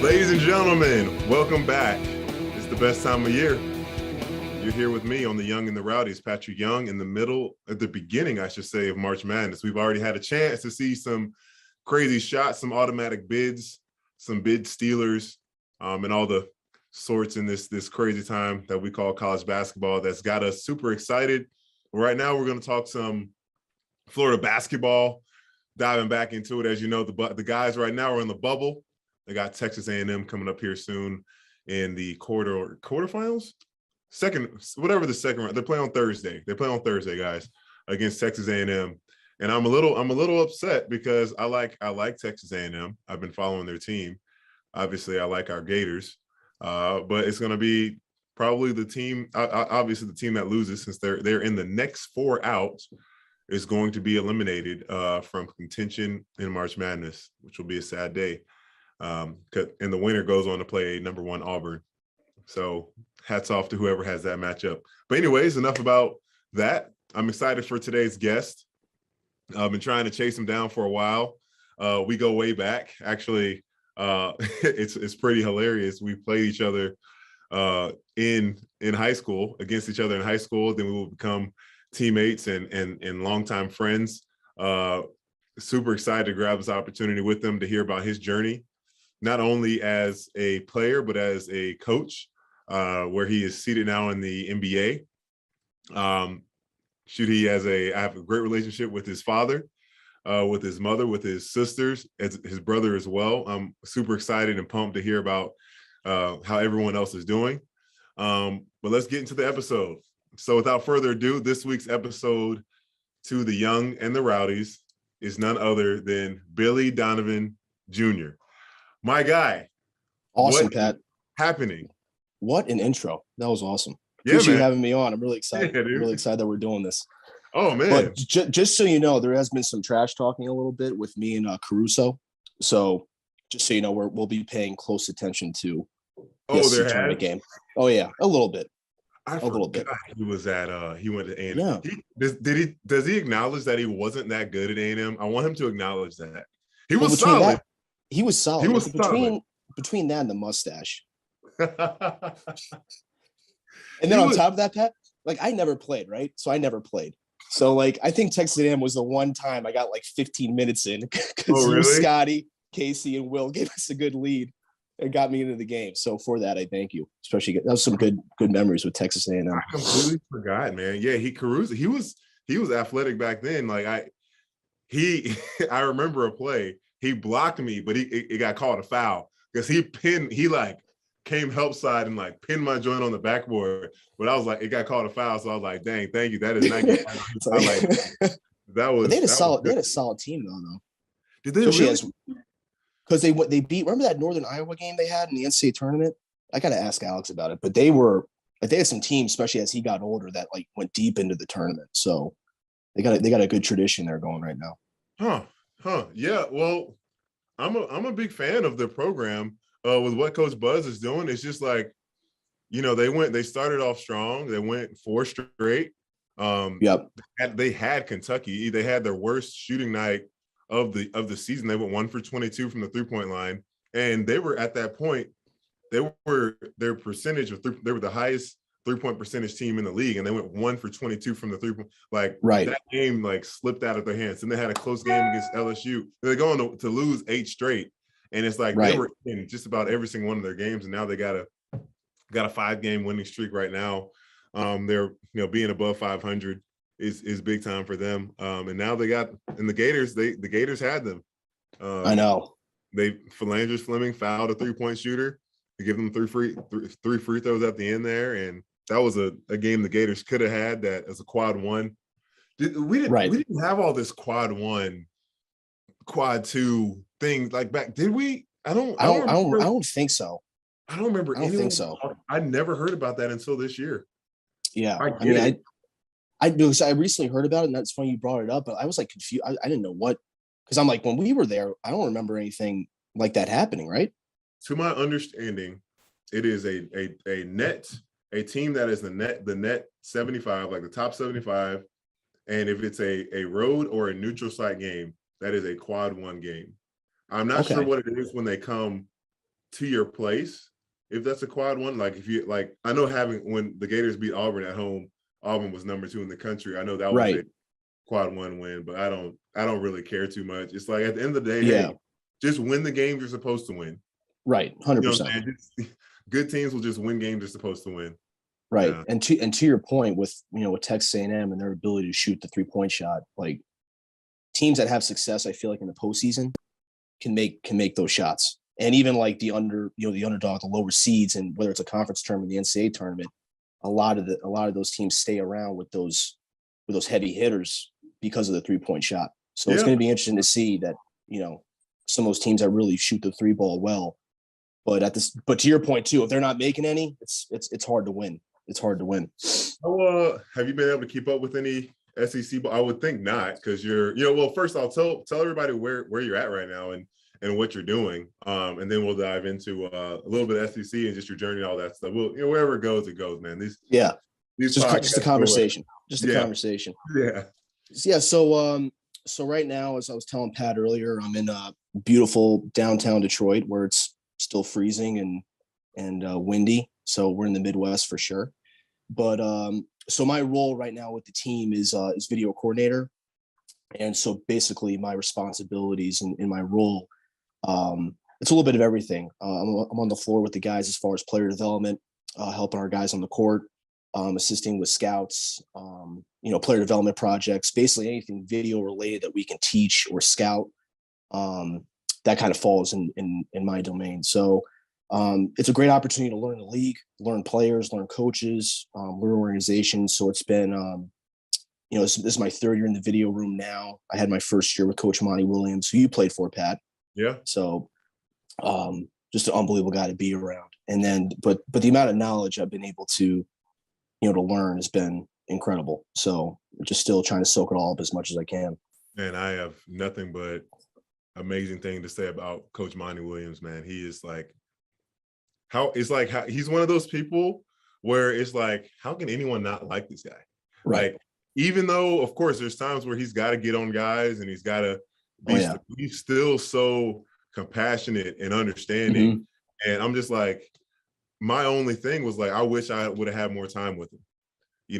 Ladies and gentlemen, welcome back. It's the best time of year. You're here with me on the Young and the Rowdies, Patric Young, at the beginning, I should say, of March Madness. We've already had a chance to see some crazy shots, some automatic bids, some bid stealers, and all the sorts in this crazy time that we call college basketball that's got us super excited. Right now, we're going to talk some Florida basketball, diving back into it. As you know, the guys right now are in the bubble. They got Texas A&M coming up here soon in the quarterfinals, whatever the second round. They're playing on Thursday. They play on Thursday, guys, against Texas A&M. And I'm a little upset because I like Texas A&M. I've been following their team. Obviously, I like our Gators, but it's going to be probably the team. Obviously, the team that loses, since they're in the next four out, is going to be eliminated from contention in March Madness, which will be a sad day. And the winner goes on to play number one Auburn. So hats off to whoever has that matchup. But anyways, enough about that. I'm excited for today's guest. I've been trying to chase him down for a while. We go way back. Actually, it's pretty hilarious. We played each other in high school, against each other in high school. Then we will become teammates and longtime friends. Super excited to grab this opportunity with him to hear about his journey, not only as a player, but as a coach, where he is seated now in the NBA. I have a great relationship with his father, with his mother, with his sisters, as his brother as well. I'm super excited and pumped to hear about how everyone else is doing. But let's get into the episode. So without further ado, this week's episode to the Young and the Rowdies is none other than Billy Donovan Jr. My guy. Awesome, Pat. Happening. What an intro. That was awesome. Yeah, Appreciate man. you having me on. I'm really excited. Yeah, I'm really excited that we're doing this. Oh, man. But just so you know, there has been some trash talking a little bit with me and Caruso. So just so you know, we'll be paying close attention to this tournament game. Oh, yeah, a little bit. A little bit. He was at he went to A&M. Yeah. Does he acknowledge that he wasn't that good at A&M? I want him to acknowledge that. He was solid. He was solid. He was solid. Between that and the mustache. And then on top of that, Pat, like I never played, right? So I never played. So like I think Texas A&M was the one time I got like 15 minutes in because Scotty, Casey, and Will gave us a good lead and got me into the game. So for that, I thank you. Especially that was some good memories with Texas A&M. I completely forgot, man. Yeah, Caruso. He was athletic back then. Like I remember a play. He blocked me, but it got called a foul because he came help side and like pinned my joint on the backboard. But I was like, it got called a foul. So I was like, dang, thank you. That is not good. That was. They had a solid team though. Did they really? Because they beat. Remember that Northern Iowa game they had in the NCAA tournament? I got to ask Alex about it. But they had some teams, especially as he got older, that like went deep into the tournament. So they got a good tradition there going right now. Huh. Yeah. Well, I'm a big fan of the program. With what Coach Buzz is doing, it's just like, they started off strong. They went 4 straight. Yep. They had Kentucky. They had their worst shooting night of the season. They went 1 for 22 from the 3-point line, and they were at that point. They were the highest 3-point percentage team in the league, and they went 1 for 22 from the 3-point. Like right. That game like slipped out of their hands, and they had a close game against LSU. They're going to lose 8 straight. And it's like They were in just about every single one of their games, and now they got a 5-game winning streak right now. They're being above 500 is big time for them. And now they got the Gators. The Gators had them. I know. Philanders Fleming fouled a 3-point shooter to give them three free throws at the end there, and that was a game the Gators could have had that as a quad one. We didn't have all this quad one, quad two thing like back. Did we? I don't think so. I don't remember. I don't think so. I never heard about that until this year. Yeah, I recently heard about it, and that's funny you brought it up. But I was like confused. I didn't know what, because I'm like, when we were there, I don't remember anything like that happening. Right? To my understanding, it is a team that is the net 75, like the top 75, and if it's a road or a neutral site game, that is a quad one game. I'm not sure what it is when they come to your place, if that's a quad one, like if you like, I know when the Gators beat Auburn at home, Auburn was number 2 in the country. I know that was a quad one win, but I don't really care too much. It's like at the end of the day, hey, just win the games you're supposed to win. Right, 100%. Good teams will just win games they're supposed to win. Right, yeah. and to your point with with Texas A&M and their ability to shoot the 3-point shot, like teams that have success, I feel like in the postseason can make those shots, and even like the underdog, the lower seeds, and whether it's a conference tournament, the NCAA tournament, a lot of those teams stay around with those heavy hitters because of the 3-point shot. So it's going to be interesting to see that some of those teams that really shoot the 3 ball well. But to your point too, if they're not making any, it's hard to win. It's hard to win. Oh, have you been able to keep up with any SEC? But I would think not, because well, first I'll tell everybody where you're at right now and what you're doing, and then we'll dive into a little bit of SEC and just your journey and all that stuff. We'll, wherever it goes, man. These just a conversation, conversation. Yeah. So right now, as I was telling Pat earlier, I'm in beautiful downtown Detroit, where it's still freezing and windy. So we're in the Midwest for sure. But so my role right now with the team is video coordinator. And so basically my responsibilities in my role, it's a little bit of everything. I'm on the floor with the guys as far as player development, helping our guys on the court, assisting with scouts, player development projects, basically anything video related that we can teach or scout. That kind of falls in my domain. So it's a great opportunity to learn the league, learn players, learn coaches, learn organizations. So it's been, this is my 3rd year in the video room now. I had my 1st year with Coach Monty Williams, who you played for, Pat. Yeah. So just an unbelievable guy to be around. And then, but the amount of knowledge I've been able to, to learn has been incredible. So just still trying to soak it all up as much as I can. And I have nothing but amazing thing to say about Coach Monty Williams, man. He is like, he's one of those people where it's like, how can anyone not like this guy? Right. Like, even though, of course, there's times where he's got to get on guys and he's got to be, he's still so compassionate and understanding. Mm-hmm. And I'm just like, my only thing was like, I wish I would have had more time with him.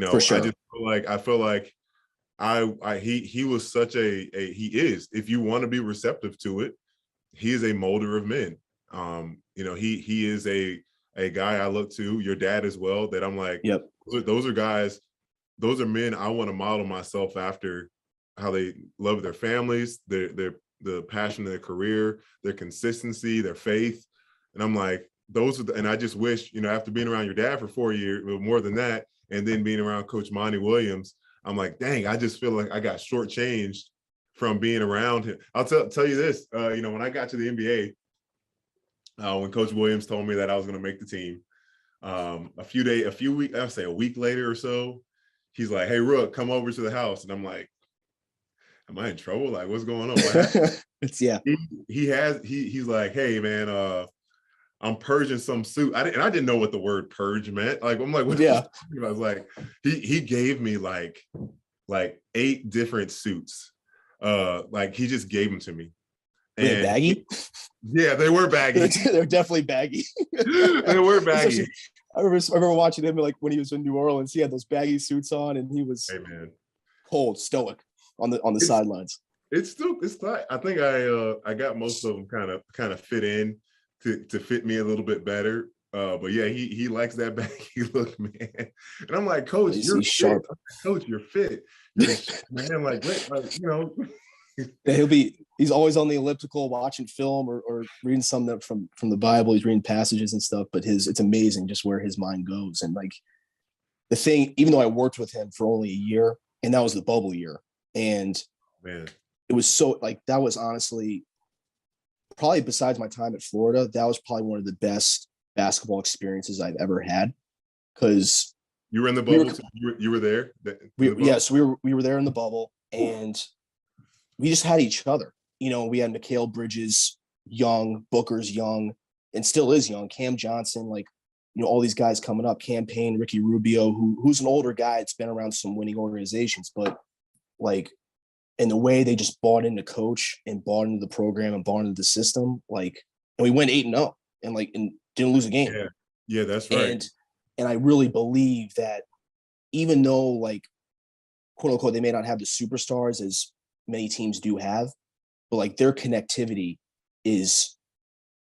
For sure. I feel like he was such he is, if you want to be receptive to it, he is a molder of men. He is a guy I look to, your dad as well, that I'm like, yep, those are guys, those are men I want to model myself after, how they love their families, the passion of their career, their consistency, their faith. And I'm like, and I just wish, after being around your dad for 4 years, more than that, and then being around Coach Monty Williams, I'm like, dang, I just feel like I got shortchanged from being around him. I'll tell you this, when I got to the NBA, when Coach Williams told me that I was going to make the team, a week later or so, he's like, hey, Rook, come over to the house. And I'm like, am I in trouble? Like, what's going on? What happened? He's like, hey, man, I'm purging some suit. I didn't know what the word purge meant. Like, I'm like, what? Yeah. I was like, he gave me like 8 different suits. Like, he just gave them to me. Were they baggy? Yeah, they were baggy. They're definitely baggy. They were baggy. I remember watching him like when he was in New Orleans. He had those baggy suits on, and he was cold, stoic on the sidelines. It's not. I think I got most of them kind of fit in to fit me a little bit better. But yeah, he likes that baggy look, man. And I'm like, Coach, you're fit. Sharp. Coach, you're fit. Man, like, Yeah, he's always on the elliptical watching film or reading something from the Bible. He's reading passages and stuff, but it's amazing just where his mind goes. And like the thing, even though I worked with him for only a year, and that was the bubble year, and man, it was so like, that was honestly probably, besides my time at Florida, that was probably one of the best basketball experiences I've ever had. Because you were in the bubble, you were there. Yes, we were there in the bubble, and we just had each other. We had Mikal Bridges, young, Booker's young, and still is young. Cam Johnson, like, all these guys coming up. Cam Payne, Ricky Rubio, who's an older guy. It's been around some winning organizations, but like, in the way they just bought into coach and bought into the program and bought into the system, like, and we went 8-0. and didn't lose a game. Yeah, that's right. And I really believe that even though, like, quote unquote, they may not have the superstars as many teams do have, but like their connectivity is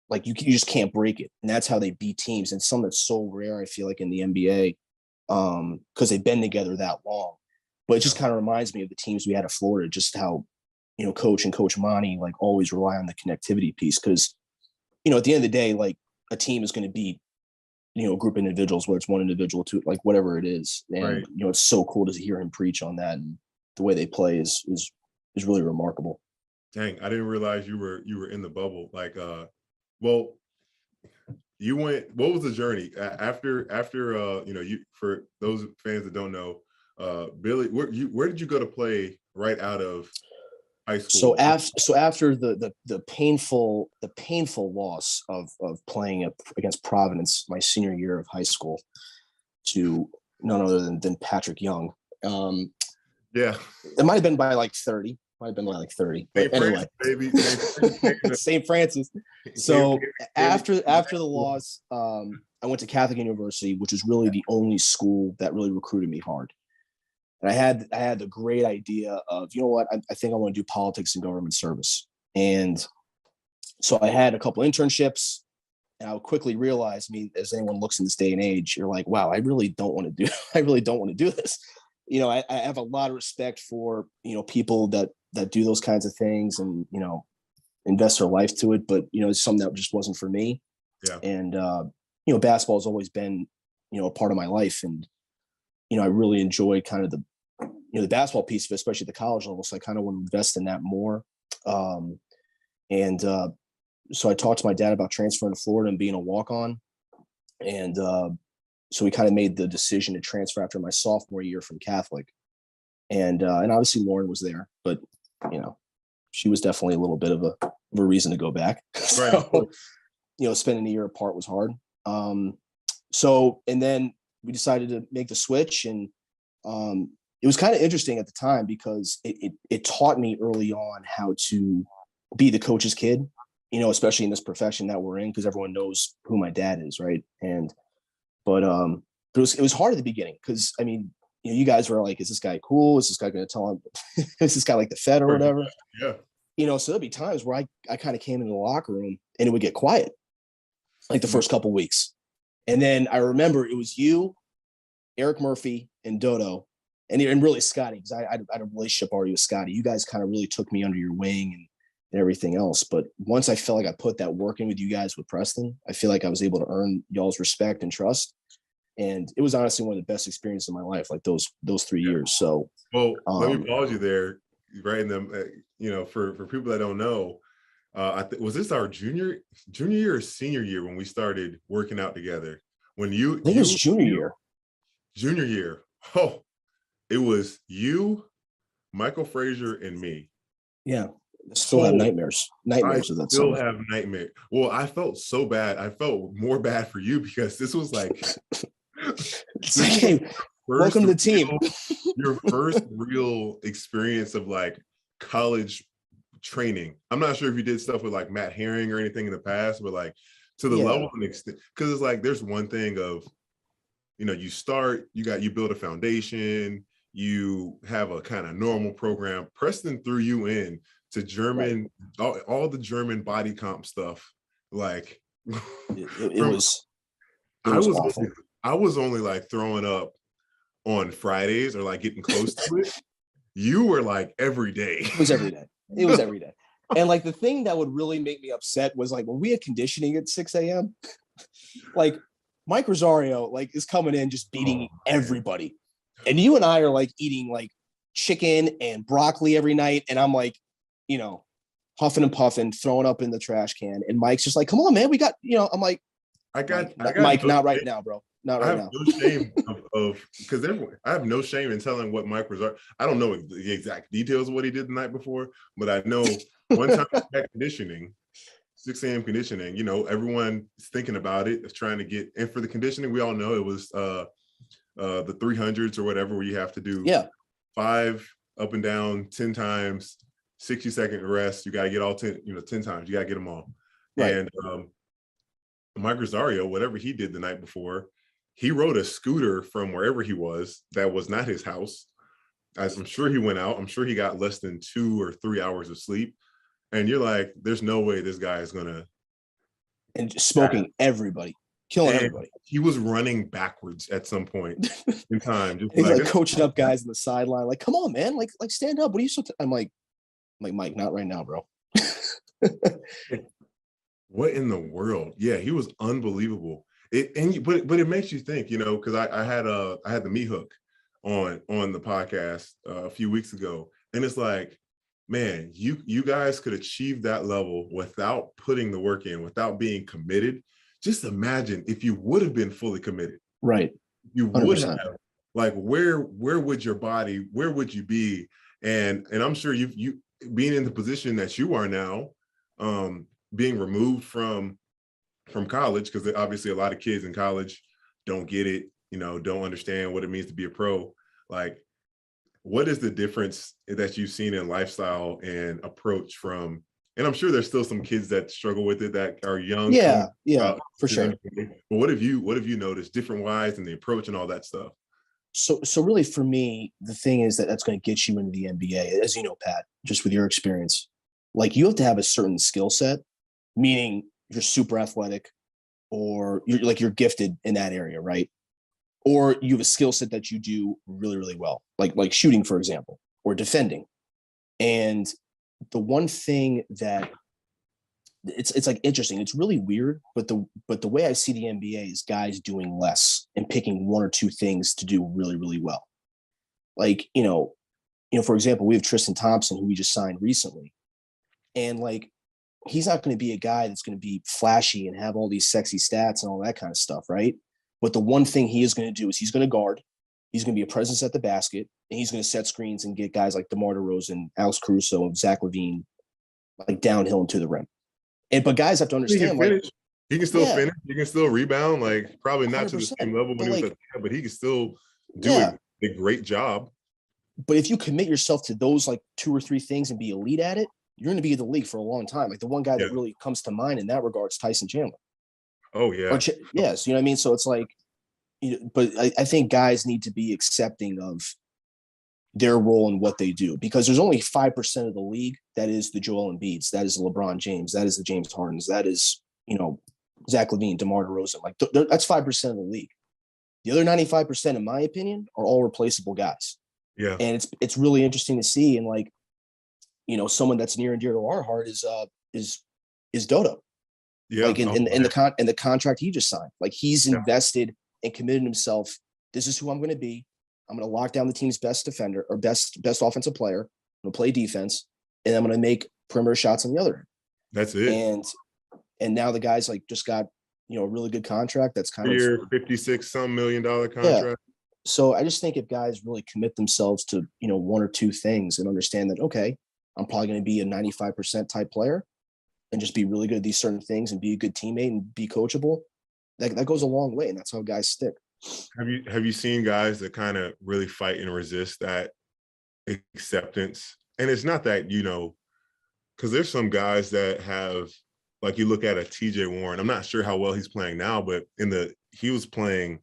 like you just can't break it, and that's how they beat teams. And something that's so rare, I feel like, in the NBA, because they've been together that long. But it just kind of reminds me of the teams we had at Florida, just how, Coach Monty like always rely on the connectivity piece, because at the end of the day, like, a team is going to beat a group of individuals, whether it's one individual, two, like whatever it is. And it's so cool to hear him preach on that, and the way they play is really remarkable. Dang, I didn't realize you were in the bubble. Like, well, you went. What was the journey after? You, for those fans that don't know, Billy, where did you go to play right out of high school? So after the painful loss of playing against Providence my senior year of high school to none other than Patric Young. Yeah, it might have been by like 30. Might have been by like 30. But anyway, St. Francis. So after the loss, I went to Catholic University, which is really the only school that really recruited me hard. And I had the great idea of, you know what, I think I want to do politics and government service. And so I had a couple internships, and I would quickly realize, as anyone looks in this day and age, you're like, wow, I really don't want to do this. I have a lot of respect for, people that do those kinds of things and, invest their life to it. But, it's something that just wasn't for me. Yeah. And, basketball has always been, a part of my life. And, I really enjoyed kind of the basketball piece of it, especially at the college level. So I kind of want to invest in that more. So I talked to my dad about transferring to Florida and being a walk-on. And so we kind of made the decision to transfer after my sophomore year from Catholic. And obviously Lauren was there, but, she was definitely a little bit of a reason to go back. So, spending a year apart was hard. And then we decided to make the switch, and it was kind of interesting at the time because it taught me early on how to be the coach's kid, especially in this profession that we're in, because everyone knows who my dad is, right? But it was hard at the beginning because, you guys were like, is this guy cool? Is this guy going to tell him? Is this guy like the Fed or whatever? Yeah. So there'd be times where I kind of came into the locker room and it would get quiet, like the first couple of weeks. And then I remember it was you, Eric Murphy, and Dodo, and really Scotty, because I had a relationship already with Scotty. You guys kind of really took me under your wing and everything else. But once I felt like I put that work in with you guys with Preston, I feel like I was able to earn y'all's respect and trust. And it was honestly one of the best experiences of my life, like those 3 years. So, well, let me pause you there, right? In them, for people that don't know, was this our junior year or senior year when we started working out together? I think it was junior year. Junior year. Oh, it was you, Michael Frazier, and me. Yeah. Still have nightmares of that. Still have nightmares. Well, I felt so bad. I felt more bad for you because this was like, it's like, hey, welcome to the team. Your first real experience of like college training. I'm not sure if you did stuff with like Matt Herring or anything in the past, but like to the level and extent, because it's like there's one thing of, you start, you build a foundation, you have a kind of normal program. Preston threw you in to German, all the German body comp stuff. Like it was awful. I was only like throwing up on Fridays or like getting close to it. You were like every day. It was every day. And like the thing that would really make me upset was like when we had conditioning at 6 a.m. like Mike Rosario like is coming in just beating everybody. And you and I are like eating like chicken and broccoli every night. And I'm like, huffing and puffing, throwing up in the trash can. And Mike's just like, come on, man. We got, I'm like, I got Mike, not right now, bro. Not right now. No shame because I have no shame in telling what Mike Rosario. I don't know the exact details of what he did the night before, but I know one time at conditioning, 6 a.m. conditioning, everyone is thinking about it, is trying to get in for the conditioning. We all know it was the 300s or whatever, where you have to do 5 up and down 10 times, 60-second rest. You got to get all 10, 10 times. You got to get them all. Right. And Mike Rosario, whatever he did the night before, he rode a scooter from wherever he was that was not his house. I'm sure he went out. I'm sure he got less than 2 or 3 hours of sleep. And you're like, there's no way this guy is going to. And smoking everybody, killing everybody. He was running backwards at some point in time. Just He's like coaching up guys on the sideline. Like, come on, man. Like stand up. What are you so I'm like, Mike, not right now, bro. What in the world? Yeah, he was unbelievable. But it makes you think, you know, because I had the meat hook on the podcast a few weeks ago, and it's like, man, you guys could achieve that level without putting the work in, without being committed. Just imagine if you would have been fully committed. Right. You would 100%. Have, like, where would your body, where would you be? And I'm sure you being in the position that you are now, being removed from college, because obviously a lot of kids in college don't get it, you know, don't understand what it means to be a pro. Like, what is the difference that you've seen in lifestyle and approach from, and I'm sure there's still some kids that struggle with it that are young. Yeah, for sure. But what have you noticed different wise in the approach and all that stuff? So really for me, the thing is that's going to get you into the NBA, as you know, Pat, just with your experience. Like, you have to have a certain skill set, meaning you're super athletic or you're gifted in that area, right? Or you have a skill set that you do really, really well, like shooting, for example, or defending. And the one thing that it's like interesting, it's really weird, but the way I see the NBA is guys doing less and picking one or two things to do really, really well. Like, you know, for example, we have Tristan Thompson, who we just signed recently. And like, he's not going to be a guy that's going to be flashy and have all these sexy stats and all that kind of stuff, right? But the one thing he is going to do is he's going to guard. He's going to be a presence at the basket, and he's going to set screens and get guys like DeMar DeRozan, Alex Caruso, and Zach LaVine like downhill and to the rim. But guys have to understand, he can still finish. He can still rebound. Like, probably not to the same level when he was but he can still do a great job. But if you commit yourself to those like 2 or 3 things and be elite at it, you're going to be in the league for a long time. Like, the one guy that really comes to mind in that regard is Tyson Chandler. Oh, yeah. Yes, you know what I mean? So it's like, but I think guys need to be accepting of their role in what they do, because there's only 5% of the league that is the Joel Embiids, that is the LeBron James, that is the James Hardens, that is, you know, Zach LaVine, DeMar DeRozan. Like, that's 5% of the league. The other 95%, in my opinion, are all replaceable guys. Yeah. And it's really interesting to see. And like, you know, someone that's near and dear to our heart is Dodo. Yeah. Like in the contract he just signed. Like, he's invested and committed himself. This is who I'm going to be. I'm going to lock down the team's best defender or best offensive player. I'm going to play defense, and I'm going to make perimeter shots on the other end. That's it. And now the guy's like just got, you know, a really good contract. That's kind of $56 million contract. Yeah. So I just think if guys really commit themselves to, you know, 1 or 2 things and understand that, okay, I'm probably going to be a 95% type player and just be really good at these certain things and be a good teammate and be coachable, that goes a long way. And that's how guys stick. Have you seen guys that kind of really fight and resist that acceptance? And it's not that, you know, because there's some guys that have, like, you look at a TJ Warren. I'm not sure how well he's playing now, but he was playing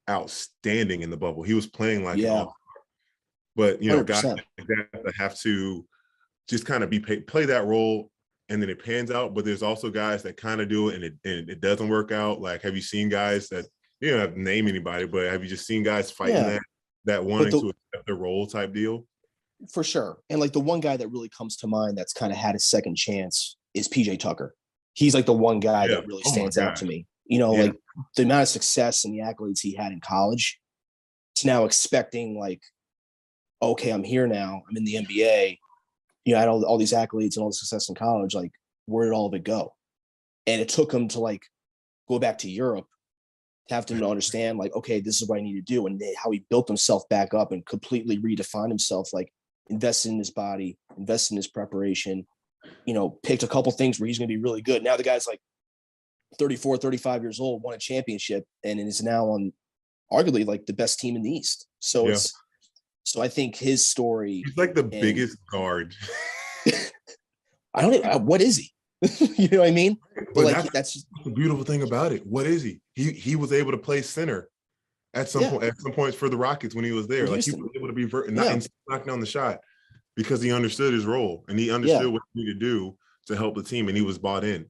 outstanding in the bubble. He was playing like an all-star. But, you know, 100%. Guys like that have to just kind of play that role, and then it pans out. But there's also guys that kind of do it and it doesn't work out. Like, have you seen guys that, you don't have to name anybody, but have you just seen guys fighting that wanting to accept the role type deal? For sure. And like, the one guy that really comes to mind that's kind of had a second chance is PJ Tucker. He's like the one guy that really stands out to me. You know, like, the amount of success and the accolades he had in college, it's now expecting, like, okay, I'm here now. I'm in the NBA. You know, I had all these accolades and all the success in college. Like, where did all of it go? And it took him to, like, go back to Europe, to have to understand, like, okay, this is what I need to do. And how he built himself back up and completely redefined himself, like, invested in his body, invested in his preparation, you know, picked a couple things where he's going to be really good. Now the guy's like 34, 35 years old, won a championship, and is now on arguably like the best team in the East. So so I think his story. He's like the biggest guard. What is he? You know what I mean? But like that's the beautiful thing about it. What is he? He was able to play center at some point, at some points for the Rockets when he was there. Like he was able to be knock down the shot because he understood his role and he understood what he needed to do to help the team, and he was bought in.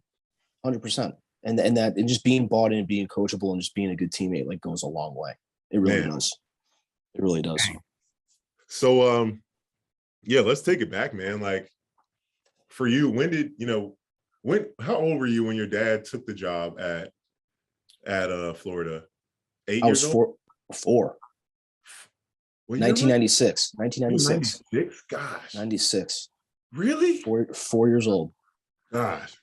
100%. And just being bought in, being coachable, and just being a good teammate like goes a long way. It really does. It really does. So let's take it back, man. Like for you, how old were you when your dad took the job at Florida? 8 years old? Four. 1996. 1996. Gosh. 96. Really? 4 years old. Gosh.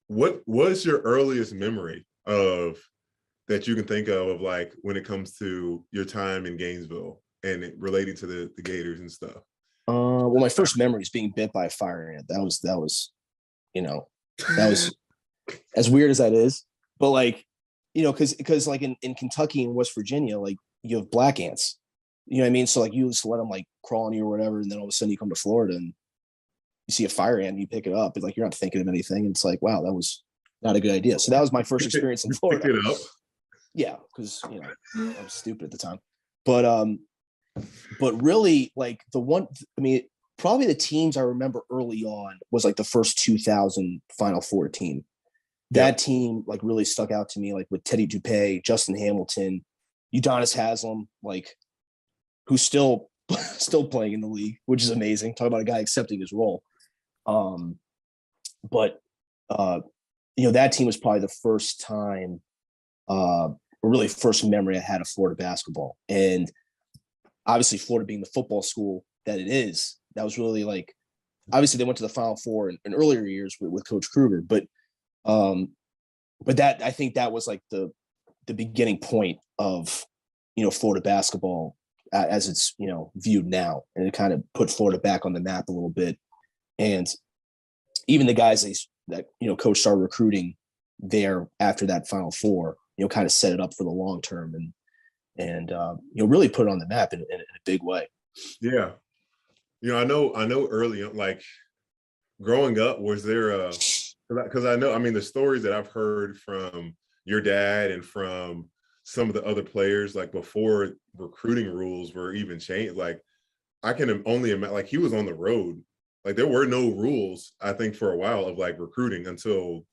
What was your earliest memory of that you can think of like when it comes to your time in Gainesville and relating to the Gators and stuff? Well, my first memory is being bit by a fire ant. That was as weird as that is, but like, because like in Kentucky and West Virginia, like you have black ants, you know what I mean? So like you just let them like crawl on you or whatever, and then all of a sudden you come to Florida and you see a fire ant and you pick it up. It's like you're not thinking of anything. It's like, wow, that was not a good idea. So that was my first experience in Florida. Pick it up. Yeah, because I was stupid at the time. But really, like probably the teams I remember early on was like the first 2000 Final Four team. That team like really stuck out to me, like with Teddy Dupay, Justin Hamilton, Udonis Haslem, like who's still playing in the league, which is amazing. Talk about a guy accepting his role. But that team was probably the first time, or really first memory I had of Florida basketball. And obviously Florida being the football school that it is, that was really like, obviously they went to the Final Four in earlier years with Coach Kruger, but that, I think that was like the beginning point of, Florida basketball as it's, viewed now. And it kind of put Florida back on the map a little bit. And even the guys that Coach started recruiting there after that Final Four, kind of set it up for the long term and really put it on the map in a big way. Yeah. I know early, like growing up, was there because I know, the stories that I've heard from your dad and from some of the other players, like before recruiting rules were even changed, like I can only imagine, like he was on the road. Like there were no rules, I think, for a while of like recruiting until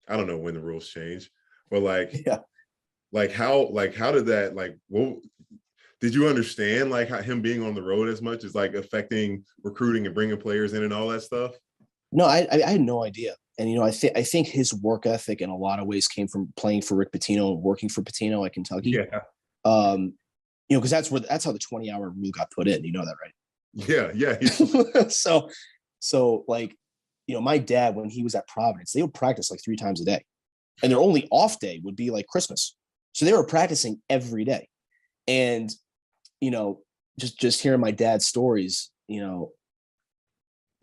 I don't know when the rules changed. But how did that, like, what did you understand, like how him being on the road as much is like affecting recruiting and bringing players in and all that stuff? No, I had no idea. And, I think his work ethic in a lot of ways came from playing for Rick Pitino and working for Pitino at Kentucky. Yeah. Because that's how the 20-hour rule got put in. You know that, right? Yeah. So like, my dad, when he was at Providence, they would practice like 3 times a day. And their only off day would be like Christmas. So they were practicing every day. And, just hearing my dad's stories,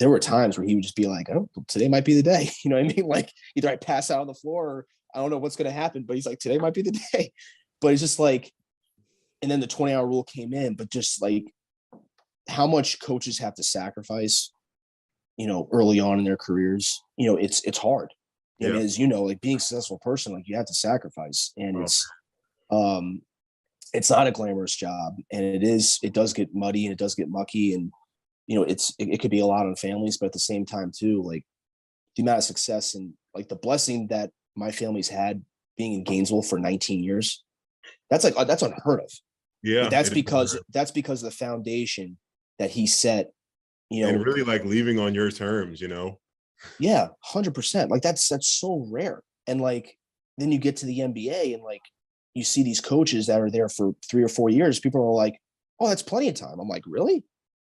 there were times where he would just be like, oh, today might be the day. You know what I mean? Like either I pass out on the floor or I don't know what's going to happen, but he's like, today might be the day. But it's just like, and then the 20-hour rule came in, but just like how much coaches have to sacrifice, early on in their careers, it's hard. And as like being a successful person, like you have to sacrifice, and it's not a glamorous job, and it does get muddy and it does get mucky, and it could be a lot on families, but at the same time too, like the amount of success and like the blessing that my family's had being in Gainesville for 19 years, that's unheard of. Yeah. But that's because of the foundation that he set, and really like leaving on your terms, Yeah, 100%. Like that's so rare. And like, then you get to the NBA and like, you see these coaches that are there for 3 or 4 years. People are like, oh, that's plenty of time. I'm like, really?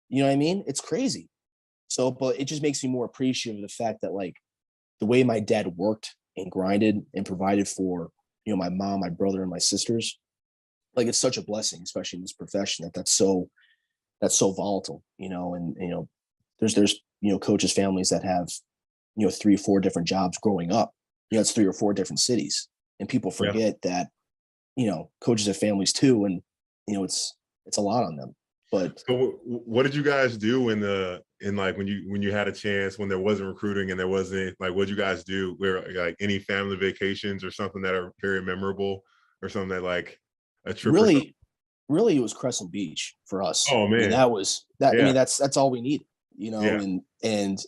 You know what I mean? It's crazy. So, but it just makes me more appreciative of the fact that like the way my dad worked and grinded and provided for, my mom, my brother, and my sisters, like it's such a blessing, especially in this profession that's so volatile, and, there's, coaches' families that have, 3 or 4 different jobs growing up, it's 3 or 4 different cities, and people forget that, coaches have families too. And, it's a lot on them. But so what did you guys do in and like when you had a chance, when there wasn't recruiting and there wasn't, like, what'd you guys do? Where, like, any family vacations or something that are very memorable, or something that, like, a trip or something? Really, it was Crescent Beach for us. Oh man. I mean, that was that. Yeah. I mean, that's all we needed, Yeah. and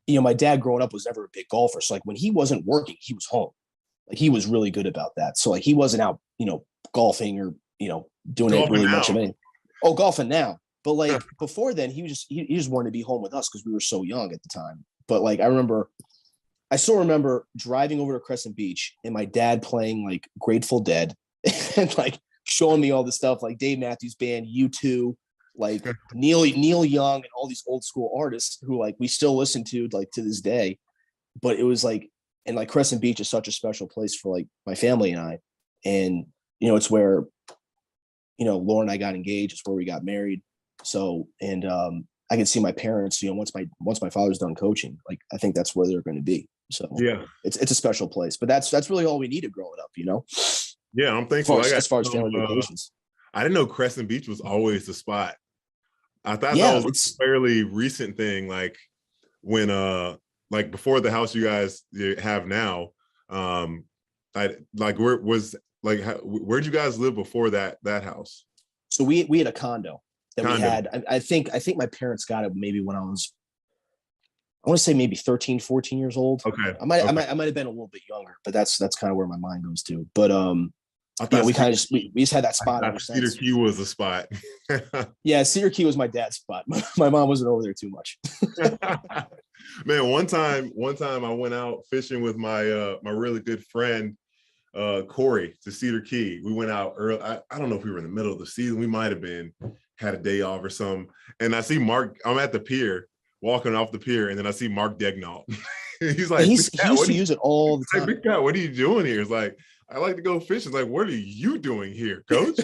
my dad growing up was never a big golfer. So like when he wasn't working, he was home. Like he was really good about that. So like he wasn't out, golfing or, doing it really much of anything. Oh, golfing now. But like before then, he just wanted to be home with us because we were so young at the time. But like I still remember driving over to Crescent Beach and my dad playing like Grateful Dead and like showing me all the stuff like Dave Matthews Band, U2, like Neil Young, and all these old school artists who like we still listen to like to this day. But it was like, and like Crescent Beach is such a special place for like my family and I. And it's where Laura and I got engaged. It's where we got married. So, and I can see my parents, once my father's done coaching, like I think that's where they're going to be. So yeah, it's a special place. But that's really all we needed growing up, Yeah, I'm thankful. As far as family vacations. I didn't know Crescent Beach was always the spot. I thought that was a fairly recent thing, like when like before the house you guys have now. Where'd you guys live before that house? So we had a condo that we had. I think my parents got it maybe when I want to say maybe 13, 14 years old. Okay. I might have been a little bit younger, but that's kind of where my mind goes to. But we just had that spot. Cedar Key was the spot. Yeah, Cedar Key was my dad's spot. My mom wasn't over there too much. Man, one time I went out fishing with my my really good friend Corey to Cedar Key. We went out early. I don't know if we were in the middle of the season. We might have been, had a day off or something. And I see Mark, I'm at the pier, walking off the pier, and then I see Mark Degnault. He's like, he used to use it all the time. Like, Big Cat, what are you doing here? It's like, I like to go fishing. It's like, what are you doing here, coach?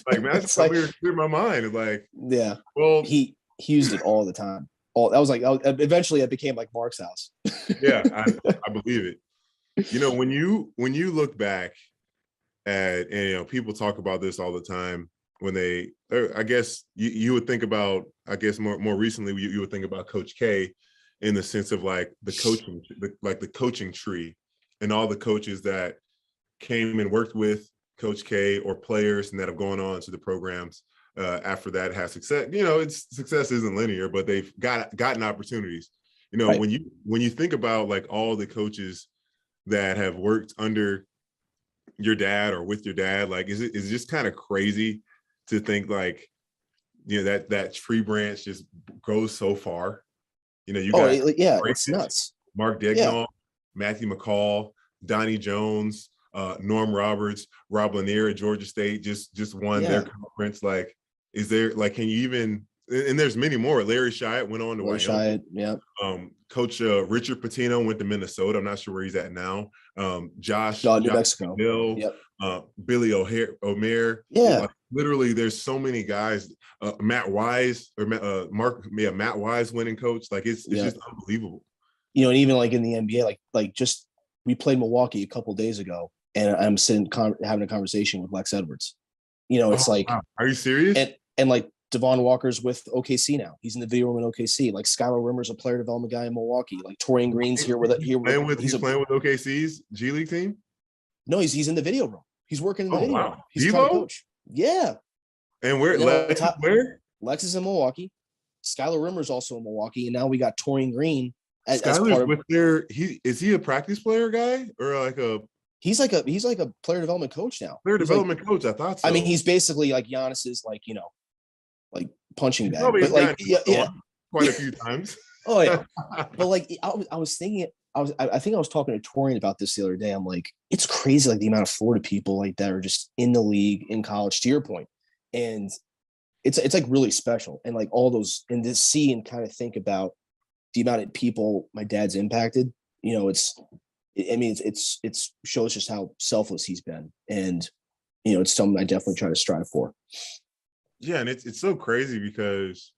Like, man, that's like, clear my mind. It's like, yeah. Well, he used it all the time. That was like, eventually it became like Mark's house. Yeah, I believe it. When you look back at, and people talk about this all the time, when they, I guess you would think about, I guess more recently, you would think about Coach K in the sense of like the coaching tree and all the coaches that came and worked with Coach K or players and that have gone on to the programs after that has success. Success isn't linear, but they've gotten opportunities. Right. When you think about like all the coaches that have worked under your dad or with your dad, like is it just kind of crazy to think like that tree branch just goes so far. It's nuts. Mark Degnault, Matthew McCall, Donnie Jones, Norm Roberts, Rob Lanier at Georgia State just won their conference. Like, is there, like, can you even, and there's many more. Larry Shyatt went on to Wyoming. Yeah. Coach Richard Pitino went to Minnesota. I'm not sure where he's at now. Josh New Mexico. Hill, Billy O'Meara. Yeah. Like, literally, there's so many guys. Matt Wise or Matt Wise winning coach. Like it's just unbelievable. And even like in the NBA, like just we played Milwaukee a couple of days ago, and I'm sitting having a conversation with Lex Edwards. It's like, wow. Are you serious? And like Devon Walker's with OKC now. He's in the video room in OKC. Like Skylar Rimmer's a player development guy in Milwaukee. Like Torian Green's here with he's playing with OKC's G League team. No, he's in the video room. He's working in the video room. He's a coach. Yeah. And where Lex is in Milwaukee. Skylar Rimmer's also in Milwaukee, and now we got Torian Green as part of with their. Is he a practice player guy or like a? He's like a player development coach now. Coach. I thought so. I mean, he's basically like Giannis's like punching bag, but like quite a few times. Oh yeah, but like I was thinking. I think I was talking to Torian about this the other day. I'm like, it's crazy, like the amount of Florida people like that are just in the league, in college, to your point. And it's like really special. And like all those, and to see and kind of think about the amount of people my dad's impacted, it shows just how selfless he's been. And, it's something I definitely try to strive for. Yeah. And it's so crazy because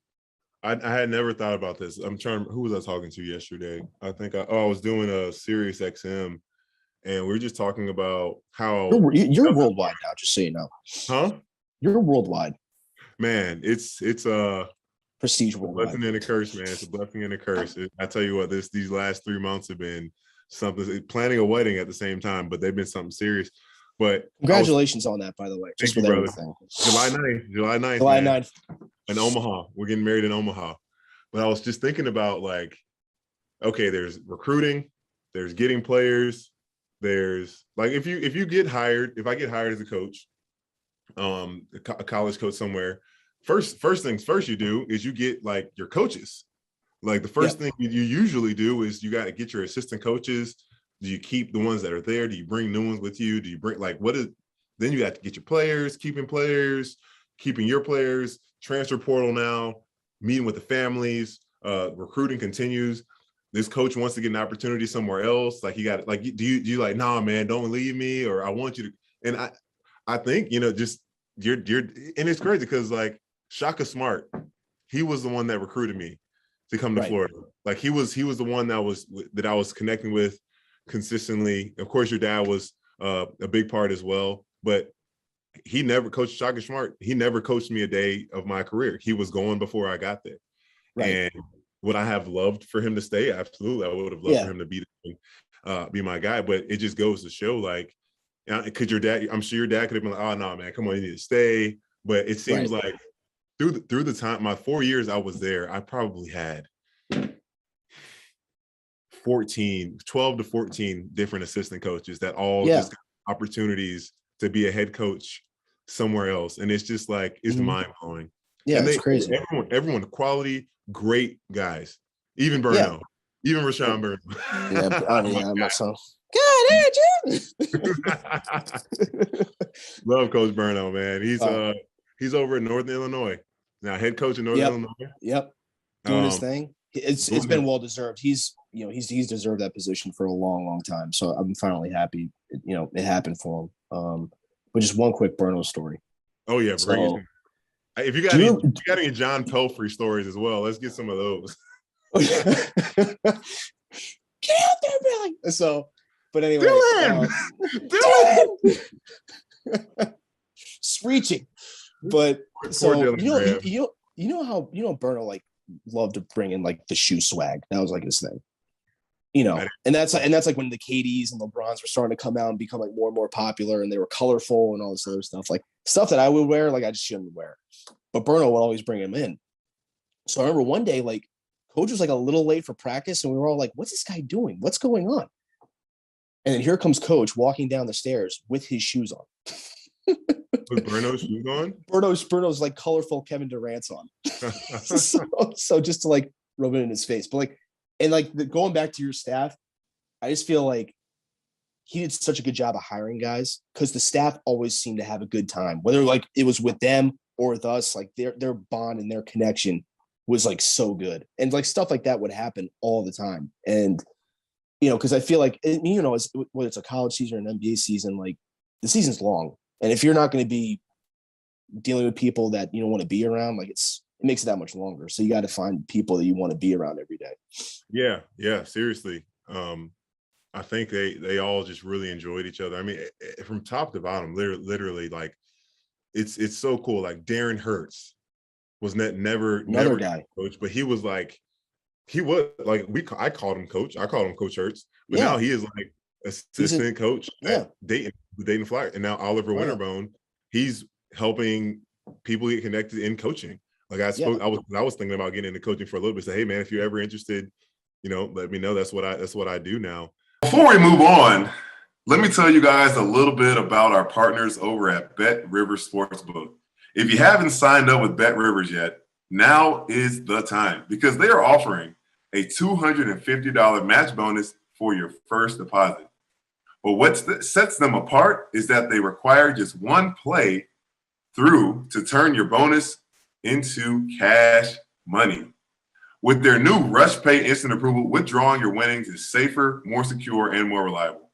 I had never thought about this. Who was I talking to yesterday? I think I was doing a Sirius XM, and we were just talking about how you're worldwide now, just so you know. Huh? You're worldwide. Man, it's Prestige worldwide. Blessing and a curse, man. It's a blessing and a curse. I tell you what, these last 3 months have been something. Planning a wedding at the same time, but they've been something serious. But congratulations on that, by the way. Thank you, brother. July 9th. July 9th. In Omaha. We're getting married in Omaha. But I was just thinking about, like, okay, there's recruiting, there's getting players, there's like if I get hired as a coach, a college coach somewhere, first things first you do is you get like your coaches. Like the first thing you usually do is you got to get your assistant coaches. Do you keep the ones that are there? Do you bring new ones with you? Do you bring then you have to get your players, keeping your players, transfer portal now, meeting with the families, recruiting continues. This coach wants to get an opportunity somewhere else. Like do you like, nah, man, don't leave me, or I want you to. And I think, just you're and it's crazy because like Shaka Smart, he was the one that recruited me to come to Florida. Like he was the one that I was connecting with consistently. Of course, your dad was a big part as well, but he never coached Shaka Smart. He never coached me a day of my career. He was going before I got there. Right. And would I have loved for him to stay? Absolutely. I would have loved for him to be my guy. But it just goes to show, like, could your dad, I'm sure your dad could have been like, oh, no, man, come on, you need to stay. But it seems like through the time, my 4 years I was there, I probably had 12 to 14 different assistant coaches that all just got opportunities to be a head coach somewhere else. And it's just like, it's mind-blowing. Yeah, it's crazy. Everyone, quality, great guys. Even Burno, even Rashawn Burno. I'm not so. God, love Coach Burno, man. He's over in Northern Illinois now, head coach in Northern Illinois. Yep, doing his thing. It's been well deserved. He's deserved that position for a long, long time. So I'm finally happy. It happened for him. But just one quick Burno story. Oh yeah, if you got any John Pelfrey stories as well, let's get some of those. Get out there, Billy. So, but anyway, Dylan! Screeching. But so Dylan, you know how Burno like loved to bring in like the shoe swag. That was like his thing. And that's like when the KDs and LeBrons were starting to come out and become like more and more popular, and they were colorful and all this other stuff, like stuff that I would wear, like I just shouldn't wear. But Burno would always bring him in. So I remember one day, like coach was like a little late for practice, and we were all like, "What's this guy doing? What's going on?" And then here comes coach walking down the stairs with his shoes on. With Burno's shoes on? Burno's like colorful Kevin Durant's on. so just to like rub it in his face, but like. And like going back to your staff, I just feel like he did such a good job of hiring guys because the staff always seemed to have a good time, whether like it was with them or with us. Like their bond and their connection was like so good, and like stuff like that would happen all the time. And because I feel like whether it's a college season or an NBA season, like the season's long, and if you're not going to be dealing with people that you don't want to be around, like it makes it that much longer. So you got to find people that you want to be around every day. Yeah, seriously. I think they all just really enjoyed each other. I mean, from top to bottom, literally, like it's so cool. Like Darren Hurts was never guy coach, but he was like I called him coach. I called him Coach Hurts, but now he is like assistant coach at Dayton Flyers, and now Oliver Winterbone, he's helping people get connected in coaching. Like I was thinking about getting into coaching for a little bit. Say, hey man, if you're ever interested, let me know. That's what I do now. Before we move on, let me tell you guys a little bit about our partners over at BetRivers Sportsbook. If you haven't signed up with BetRivers yet, now is the time because they are offering a $250 match bonus for your first deposit. But what sets them apart is that they require just one play through to turn your bonus into cash money. With their new Rush Pay Instant Approval, withdrawing your winnings is safer, more secure, and more reliable.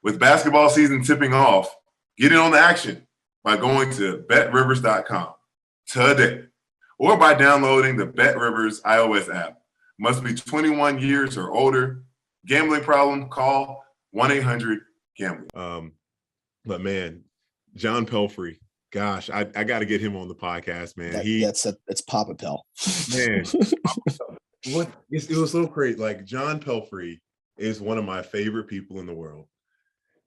With basketball season tipping off, get in on the action by going to BetRivers.com today or by downloading the BetRivers iOS app. Must be 21 years or older. Gambling problem? Call 1-800-GAMBLER. But man, John Pelfrey, Gosh, I got to get him on the podcast, man. It's Papa Pel. Man, it was so great. Like John Pelfrey is one of my favorite people in the world,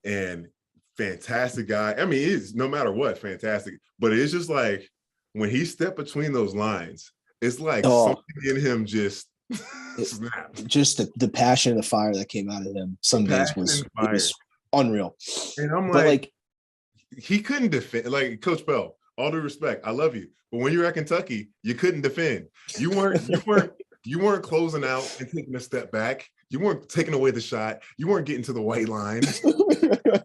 and fantastic guy. I mean, he's no matter what, fantastic. But it's just like when he stepped between those lines, it's like something in him just snapped. Just the passion and the fire that came out of him some days was unreal. And I'm like he couldn't defend. Like Coach Bell, all due respect, I love you, but when you're at Kentucky, you couldn't defend. You weren't closing out and taking a step back. You weren't taking away the shot. You weren't getting to the white line.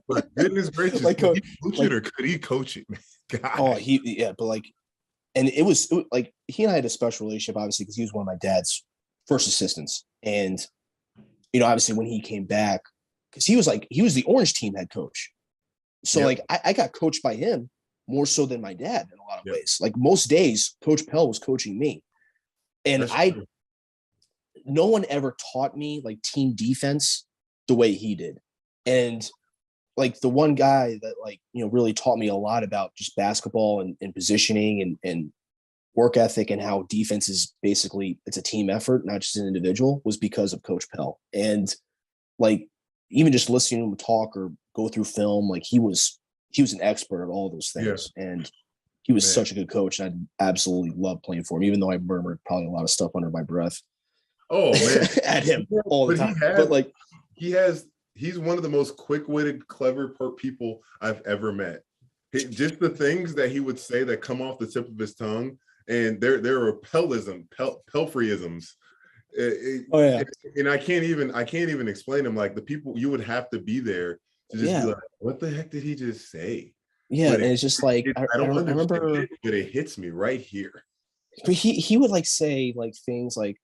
But goodness gracious, could he coach it or could he coach it? God. Oh, but like, and it was like he and I had a special relationship, obviously, because he was one of my dad's first assistants, and obviously when he came back, because he was the Orange team head coach. So like I got coached by him more so than my dad in a lot of ways. Like most days, Coach Pell was coaching me. And no one ever taught me like team defense the way he did. And like the one guy that really taught me a lot about just basketball and positioning and work ethic and how defense is basically, it's a team effort, not just an individual, was because of Coach Pell. And like, even just listening to him talk or go through film, like he was an expert at all those things. Yeah. And he was such a good coach. And I absolutely loved playing for him, even though I murmured probably a lot of stuff under my breath. Oh man, at him all the time. He's one of the most quick-witted, clever people I've ever met. Just the things that he would say that come off the tip of his tongue, and there are Pelfreyisms. And I can't even explain them. Like the people, you would have to be there to just be like, what the heck did he just say? Yeah, and it's just like I remember it, but it hits me right here. But he would like say like things like,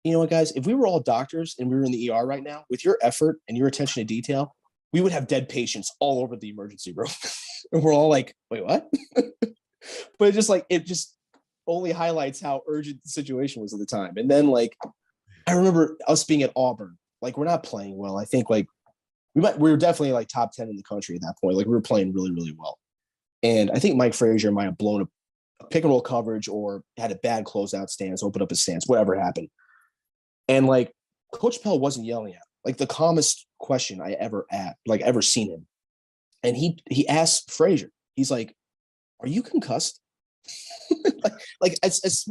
you know what, guys, if we were all doctors and we were in the ER right now, with your effort and your attention to detail, we would have dead patients all over the emergency room. And we're all like, wait, what? But it just only highlights how urgent the situation was at the time. And then like I remember us being at Auburn, like we're not playing well. I think like we were definitely like top 10 in the country at that point. Like we were playing really, really well. And I think Mike Frazier might have blown a pick and roll coverage or had a bad closeout stance, opened up his stance, whatever happened. And like Coach Pell wasn't yelling at him. Like the calmest question I ever seen him. And he asked Frazier, he's like, are you concussed? like it's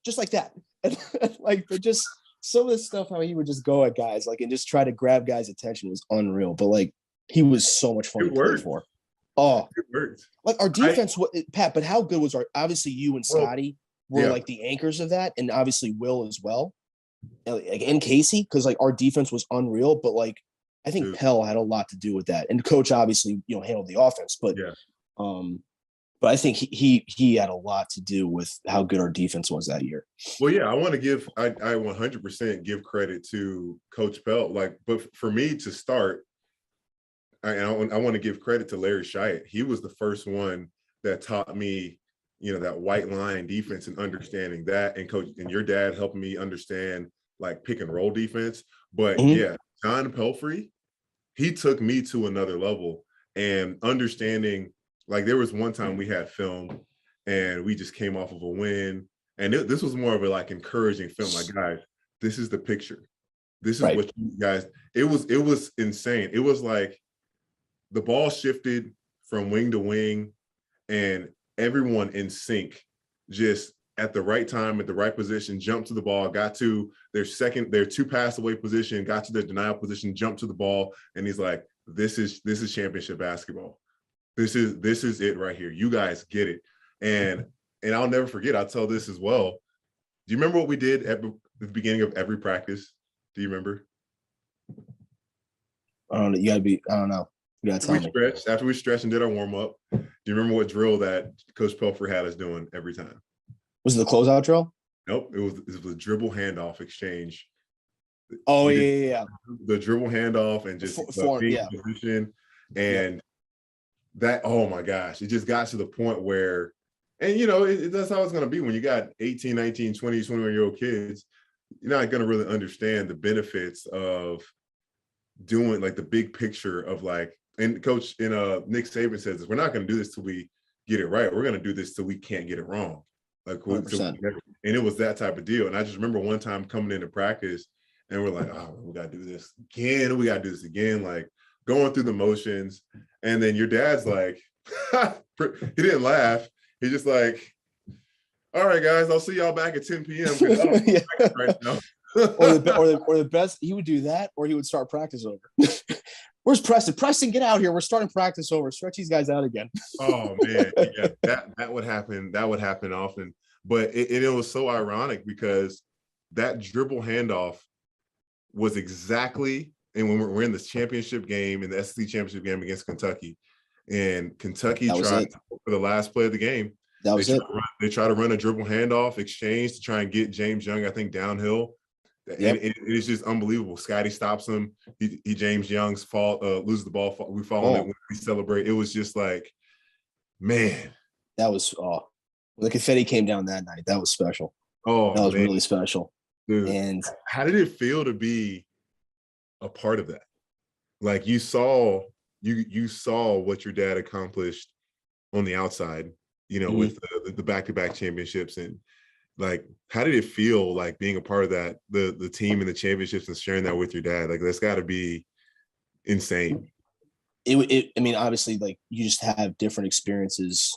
just like that. And like just some of the stuff how he would just go at guys like and just try to grab guys' attention was unreal. But like he was so much fun to play for. Oh, it worked. Like our defense, Pat. But how good was obviously you and Scotty were like the anchors of that, and obviously Will as well, and Casey, because like our defense was unreal. But like I think Pell had a lot to do with that, and Coach obviously handled the offense. But but I think he had a lot to do with how good our defense was that year. Well, yeah, I want to give I 100% give credit to Coach Pell. Like, but for me to start. I want to give credit to Larry Shyatt. He was the first one that taught me, that white line defense and understanding that. And Coach, and your dad helped me understand like pick and roll defense. But John Pelfrey, he took me to another level and understanding. Like there was one time we had film, and we just came off of a win, and this was more of a like encouraging film. Like, guys, this is the picture. This is what you guys. It was insane. It was like. The ball shifted from wing to wing, and everyone in sync, just at the right time, at the right position, jumped to the ball, got to their 2 pass away position, got to their denial position, jumped to the ball, and he's like, "This is championship basketball. This is it right here. You guys get it." And I'll never forget. I'll tell this as well. Do you remember what we did at the beginning of every practice? Do you remember? I don't know. I don't know. After we stretched and did our warm up, do you remember what drill that Coach Pelfrey had us doing every time? Was it the closeout drill? Nope, it was the dribble handoff exchange. Oh yeah. The dribble handoff and just position and that. Oh my gosh, it just got to the point where, and that's how it's going to be when you got 18, 19, 20, 21-year-old kids. You're not going to really understand the benefits of doing like the big picture of like. And Coach Nick Saban says this, we're not going to do this till we get it right. We're going to do this till we can't get it wrong. Like, so and it was that type of deal. And I just remember one time coming into practice and we're like, oh, we got to do this again. We got to do this again. Like going through the motions. And then your dad's like, he didn't laugh. He's just like, all right, guys, I'll see y'all back at 10 p.m. Yeah. Right now. or the best, he would do that, or he would start practice over. Where's Preston? Preston, get out here. We're starting practice over. Stretch these guys out again. Oh man, yeah, that would happen. That would happen often. But it was so ironic because that dribble handoff was exactly, and when we're in this championship game, in the SEC championship game against Kentucky, and Kentucky tried for the last play of the game. That was it. They try to run a dribble handoff exchange to try and get James Young, I think, downhill. Yep. And it's just unbelievable. Scotty stops him. James Young's loses the ball. We fall on it when we celebrate. It was just like, man. That was the confetti came down that night. That was special. Oh, that was really special. Dude, and how did it feel to be a part of that? Like you saw what your dad accomplished on the outside, with the back-to-back championships, and like, how did it feel like being a part of that, the team and the championships and sharing that with your dad? Like, that's got to be insane. I mean, obviously, like you just have different experiences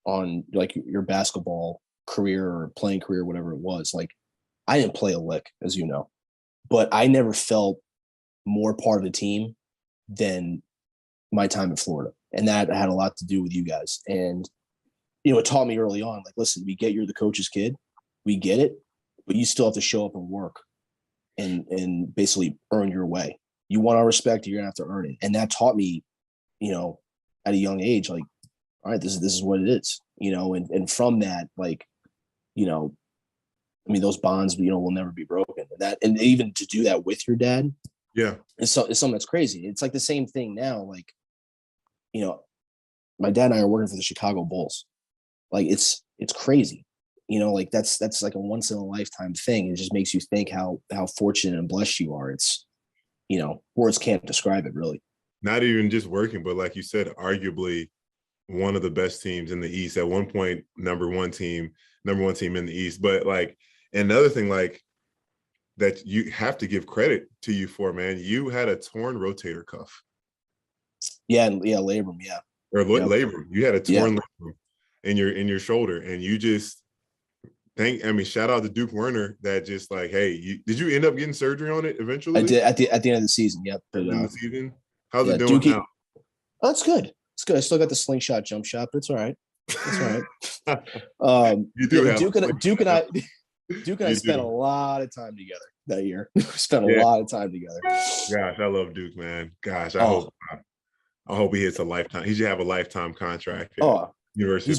on like your basketball career or playing career, whatever it was. Like, I didn't play a lick, as you know, but I never felt more part of the team than my time in Florida. And that had a lot to do with you guys. And it taught me early on, like, listen, we get you're the coach's kid. We get it, but you still have to show up and work and basically earn your way. You want our respect, you're going to have to earn it. And that taught me, at a young age, like, all right, this is what it is, and from that, like, I mean, those bonds, will never be broken. And even to do that with your dad, yeah, it's something that's crazy. It's like the same thing now. Like, my dad and I are working for the Chicago Bulls. Like it's crazy, like that's like a once in a lifetime thing. It just makes you think how fortunate and blessed you are. It's, words can't describe it really. Not even just working, but like you said, arguably one of the best teams in the East at one point, number one team in the East. But like another thing, like that you have to give credit to you for, man, you had a torn rotator cuff. Yeah. Labrum. Yeah. Or labrum. You had a torn labrum in your shoulder, and you just shout out to Duke Werner that just like, hey, did you end up getting surgery on it eventually? I did at the end of the season. Yep. But, the season? How's it doing now? Oh, it's good. It's good. I still got the slingshot jump shot, but it's all right. It's all right. Duke and I spent a lot of time together that year. We spent a lot of time together. Gosh, I love Duke, man. Gosh, I hope he hits a lifetime. He should have a lifetime contract. University.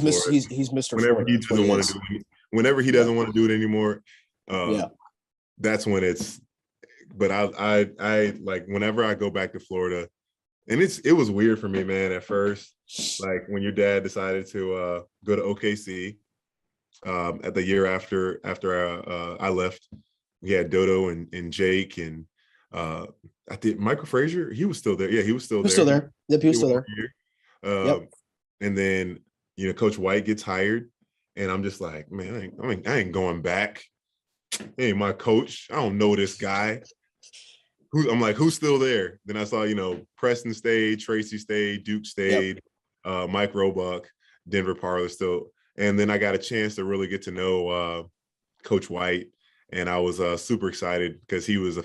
He's Mr. Whenever Florida. he doesn't want to do it, whenever he doesn't want to do it anymore, that's when it's. But I like whenever I go back to Florida, and it was weird for me, man. At first, like when your dad decided to go to OKC, at the year after I left, we had Dodo and Jake and I think Michael Frazier. He was still there. Yeah, he was still there. Still there. Yep, he was still there. And then Coach White gets hired, and I'm just like, man, I ain't going back. He ain't my coach. I don't know this guy. I'm like, who's still there? Then I saw, Preston stayed, Tracy stayed, Duke stayed, Mike Roebuck, Denver Parler still. And then I got a chance to really get to know Coach White, and I was super excited because he was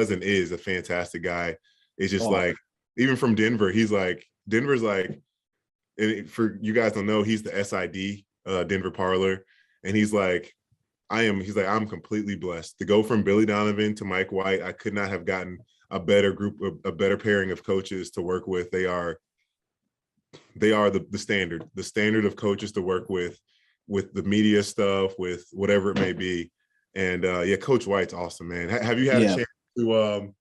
and is a fantastic guy. It's just like, even from Denver, Denver's like, for you guys don't know, he's the SID, Denver Parler, and he's like, I'm completely blessed to go from Billy Donovan to Mike White. I could not have gotten a better pairing of coaches to work with. They are the standard of coaches to work with the media stuff, with whatever it may be. And Coach White's awesome, man. Have you had a chance to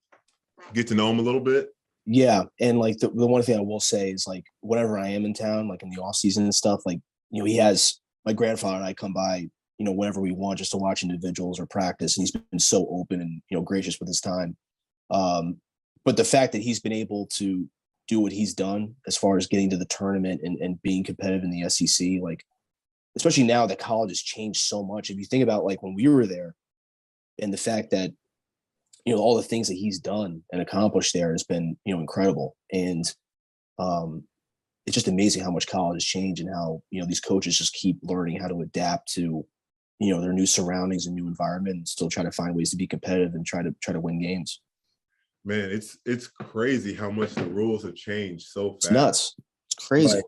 get to know him a little bit? Yeah. And like the one thing I will say is, like, whenever I am in town, like in the off season and stuff, like, he has my grandfather and I come by, whenever we want, just to watch individuals or practice. And he's been so open and, gracious with his time. But the fact that he's been able to do what he's done as far as getting to the tournament and being competitive in the SEC. Like, especially now that college has changed so much. If you think about like when we were there and the fact that, all the things that he's done and accomplished there has been, incredible. And it's just amazing how much college has changed and how, these coaches just keep learning how to adapt to, their new surroundings and new environment and still try to find ways to be competitive and try to win games. Man, it's crazy how much the rules have changed so fast. It's nuts. It's crazy.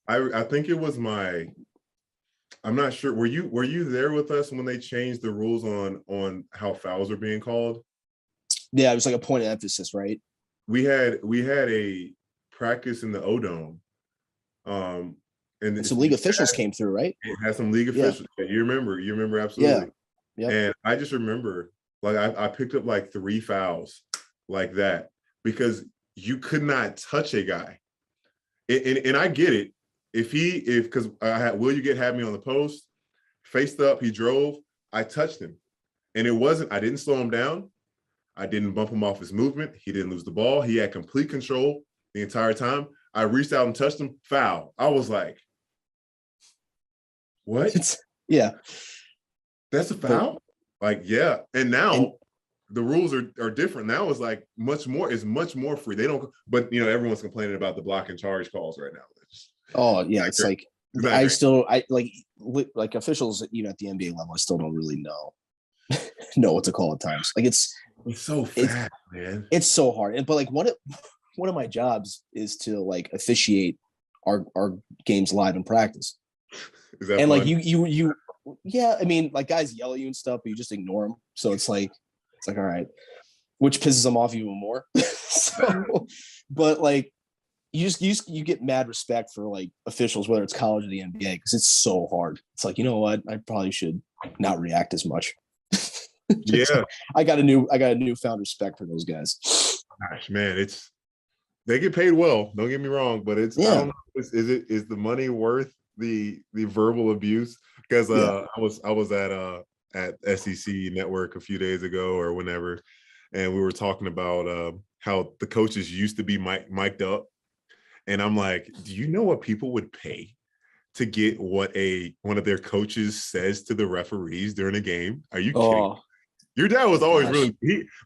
Like, I think it was I'm not sure. Were you there with us when they changed the rules on how fouls are being called? Yeah, it was like a point of emphasis, right? We had a practice in the O-Dome. And some league officials came through, right? It had some league officials. Yeah. You remember absolutely. Yeah. And I just remember, like, I picked up like 3 fouls like that because you could not touch a guy. And I get it. Because Will You Get had me on the post, faced up, he drove, I touched him. And I didn't slow him down. I didn't bump him off his movement. He didn't lose the ball. He had complete control the entire time. I reached out and touched him, foul. I was like, what? Yeah. That's a foul? Like, yeah. And now the rules are different. Now it's like much more free. They don't, but everyone's complaining about the block and charge calls right now. It's like, I like officials, at the NBA level, I still don't really know what to call at times. Like it's so fast, man. It's so hard. But like one of my jobs is to like officiate our games live in practice. Is that and fun? Like you yeah, I mean, like guys yell at you and stuff, but you just ignore them. So it's like all right, which pisses them off even more. But like you get mad respect for like officials, whether it's college or the NBA, because it's so hard. It's like, you know what, I probably should not react as much. Yeah, I got a newfound respect for those guys. Gosh, man, they get paid well. Don't get me wrong, but I don't know, is the money worth the verbal abuse? Because I was at SEC Network a few days ago or whenever, and we were talking about how the coaches used to be mic'd up, and I'm like, do you know what people would pay to get what one of their coaches says to the referees during a game? Are you kidding? Your dad was always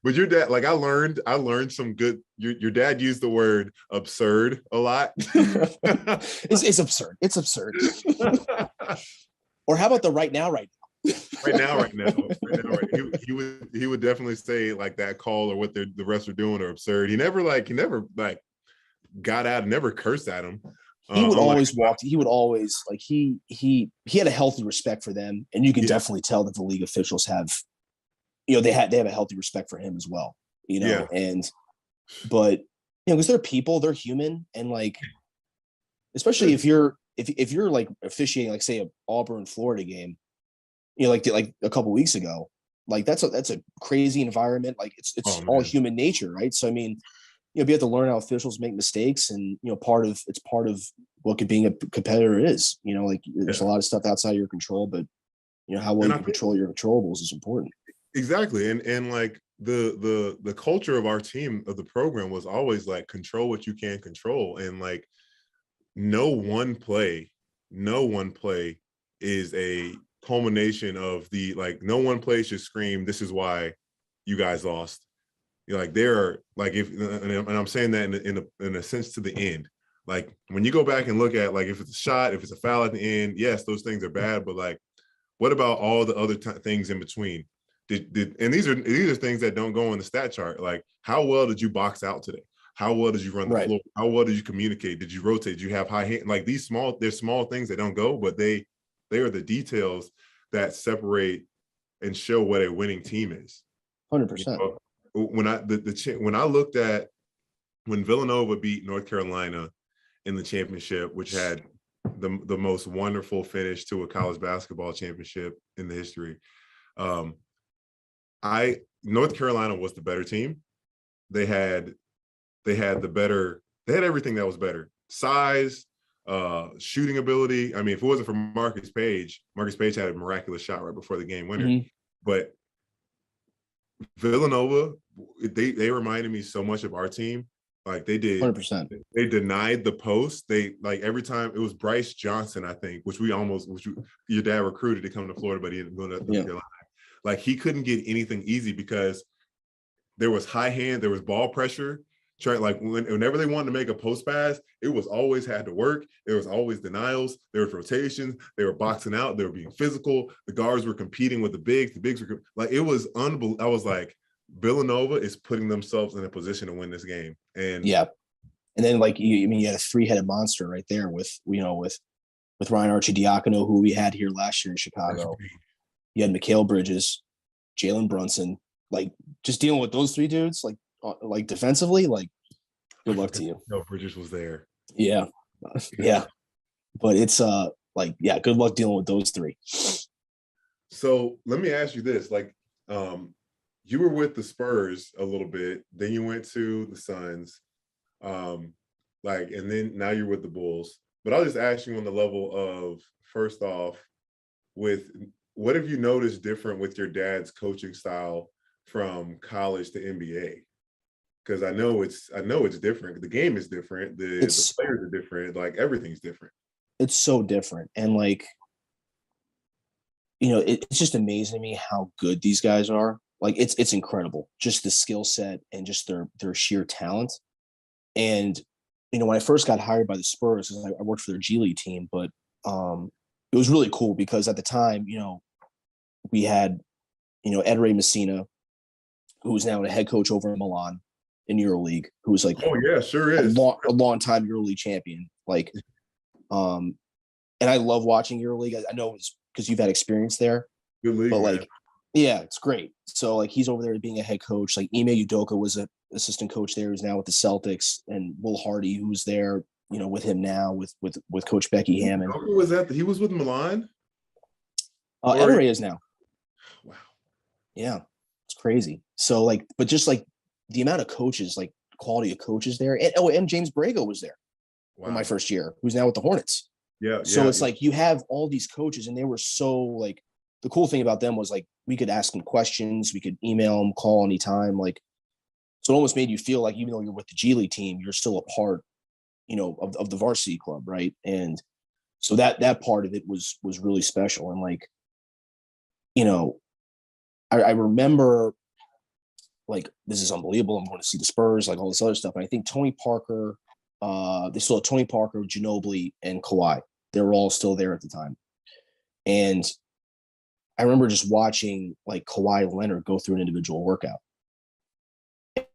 but your dad, like I learned some good. Your dad used the word absurd a lot. It's absurd. It's absurd. Or how about the right now? Right now. He would definitely say like that call or what the refs are doing are absurd. He never got out and never cursed at him. He would always like he had a healthy respect for them, and you can definitely tell that the league officials have. They have a healthy respect for him as well, but because they're people, they're human. And like, especially if you're like officiating, like say a Auburn, Florida game, like a couple weeks ago, like that's a crazy environment. Like it's all human nature. Right. So, I mean, you have to learn how officials make mistakes, and, part of what being a competitor is, like there's a lot of stuff outside your control, but how well you can control your controllables is important. Exactly. And like the culture of our team, of the program, was always like control what you can control. And like no one play is a culmination of no one play should scream, this is why you guys lost. Like there are like and I'm saying that in a sense to the end. Like when you go back and look at like if it's a shot, if it's a foul at the end, yes, those things are bad, but like what about all the other things in between? And these are things that don't go on the stat chart. Like, how well did you box out today? How well did you run the floor? How well did you communicate? Did you rotate? Did you have high hand? Like there's small things that don't go, but they are the details that separate and show what a winning team is. 100%. When I looked at when Villanova beat North Carolina in the championship, which had the most wonderful finish to a college basketball championship in the history. North Carolina was the better team. They had everything that was better. Size, shooting ability. I mean, if it wasn't for Marcus Page had a miraculous shot right before the game winner. Mm-hmm. But Villanova, they reminded me so much of our team. Like they did, 100%. They denied the post. They like every time it was Bryce Johnson, I think, your dad recruited to come to Florida, but he didn't go to North Carolina. Like he couldn't get anything easy because there was high hand, there was ball pressure. Whenever they wanted to make a post pass, it was always had to work. There was always denials. There was rotations. They were boxing out. They were being physical. The guards were competing with the bigs. The bigs were like, it was unbelievable. I was like, Villanova is putting themselves in a position to win this game. And and then like you had a three-headed monster right there with Ryan Arcidiacono, who we had here last year in Chicago. You had Mikal Bridges, Jalen Brunson, like just dealing with those three dudes, like defensively, like good luck to you. No, Bridges was there. Yeah. But it's good luck dealing with those three. So let me ask you this: like, you were with the Spurs a little bit, then you went to the Suns, and then now you're with the Bulls. But I'll just ask you on the level of, first off, what have you noticed different with your dad's coaching style from college to NBA? Because I know it's different. The game is different. The players are different. Like everything's different. It's so different, and it's just amazing to me how good these guys are. Like it's incredible, just the skill set and just their sheer talent. And when I first got hired by the Spurs, I worked for their G League team, but it was really cool because at the time, we had Ed Ray Messina, who is now a head coach over in Milan in EuroLeague, who was like, oh yeah, sure is a long time EuroLeague champion. Like, and I love watching EuroLeague. I know it's because you've had experience there. Good league, but man. Yeah, it's great. So he's over there being a head coach. Like Ime Udoka was an assistant coach there, who's now with the Celtics, and Will Hardy, who's there, with him now with Coach Becky Hammond. Who was that? He was with Milan? Ed Ray is now. Wow. Yeah, it's crazy. So but just the amount of coaches, quality of coaches there, and James Brago was there in my first year, who's now with the Hornets. Yeah. So it's you have all these coaches, and they were so the cool thing about them was we could ask them questions, we could email them, call anytime. So it almost made you feel like even though you're with the G League team, you're still a part, of the varsity club, right? And so that part of it was really special. And I remember this is unbelievable. I'm going to see the Spurs, all this other stuff. And I think Tony Parker, they still had Tony Parker, Ginobili, and Kawhi. They were all still there at the time. And I remember just watching Kawhi Leonard go through an individual workout.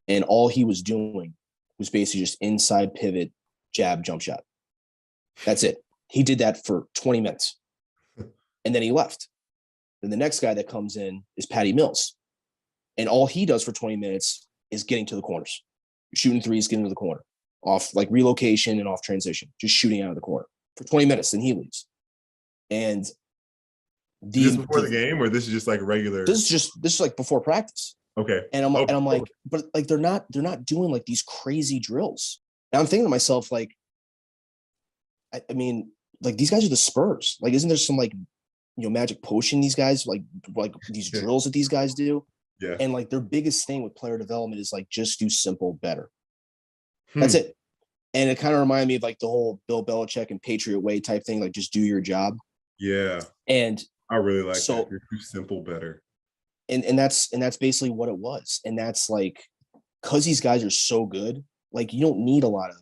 And all he was doing was basically just inside pivot, jab, jump shot. That's it. He did that for 20 minutes. And then he left. Then the next guy that comes in is Patty Mills. And all he does for 20 minutes is getting to the corners. Shooting threes, getting to the corner. Off relocation and off transition. Just shooting out of the corner for 20 minutes. Then he leaves. And this before the game, or this is just regular? This is before practice. Okay. And I'm like, but they're not doing these crazy drills. And I'm thinking to myself, I mean, these guys are the Spurs. Isn't there some magic potion these guys these drills that these guys do? Yeah. And their biggest thing with player development is just do simple better. That's it. And it kind of reminded me of the whole Bill Belichick and Patriot way type thing, just do your job. Yeah. And I really like that. You're too simple better. And that's basically what it was. And that's because these guys are so good, you don't need a lot of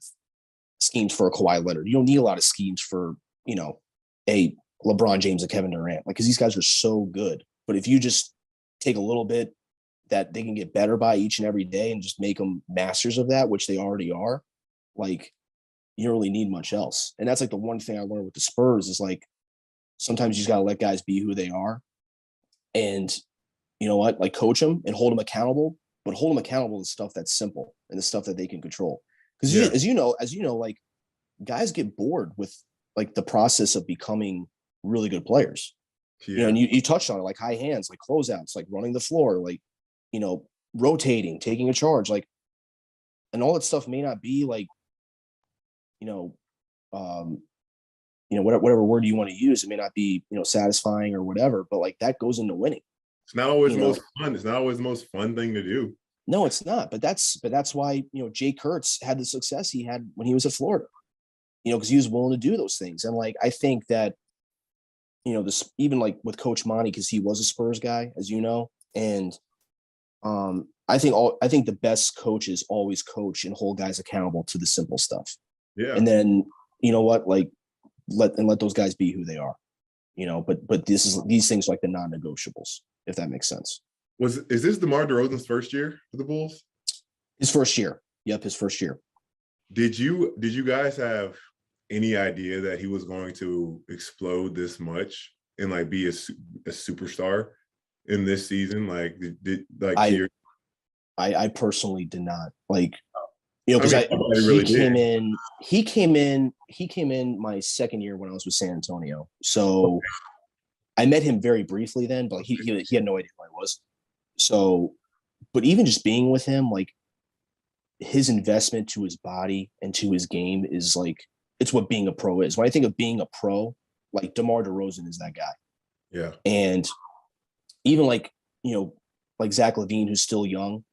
schemes for a Kawhi Leonard. You don't need a lot of schemes for, a LeBron James and Kevin Durant, because these guys are so good. But if you just take a little bit that they can get better by each and every day and just make them masters of that, which they already are, you don't really need much else. And that's the one thing I learned with the Spurs is sometimes you just got to let guys be who they are. And you know what, coach them and hold them accountable, but hold them accountable to stuff that's simple and the stuff that they can control. Because as you know, guys get bored with the process of becoming really good players. Yeah. And you touched on it, high hands, closeouts, running the floor, rotating, taking a charge, and all that stuff may not be whatever word you want to use. It may not be, satisfying or whatever, but that goes into winning. It's not always the most fun. It's not always the most fun thing to do. No, it's not. But that's why, Jay Kurtz had the success he had when he was at Florida, because he was willing to do those things. And like, I think that, this, even like with Coach Monty, because he was a Spurs guy, as you know, and I think the best coaches always coach and hold guys accountable to the simple stuff. Yeah. And then, you know what, like let those guys be who they are, but these things are like the non-negotiables, if that makes sense. Is this DeMar DeRozan's first year for the Bulls? His first year. Yep, his first year. Did you guys have any idea that he was going to explode this much and like be a superstar in this season? Like, I personally did not, like, because he came in my second year when I was with San Antonio. So okay. I met him very briefly then, but he had no idea who I was. So, but even just being with him, like, his investment to his body and to his game is like, it's what being a pro is. When I think of being a pro, like DeMar DeRozan is that guy. Yeah. And even like, like Zach LaVine, who's still young,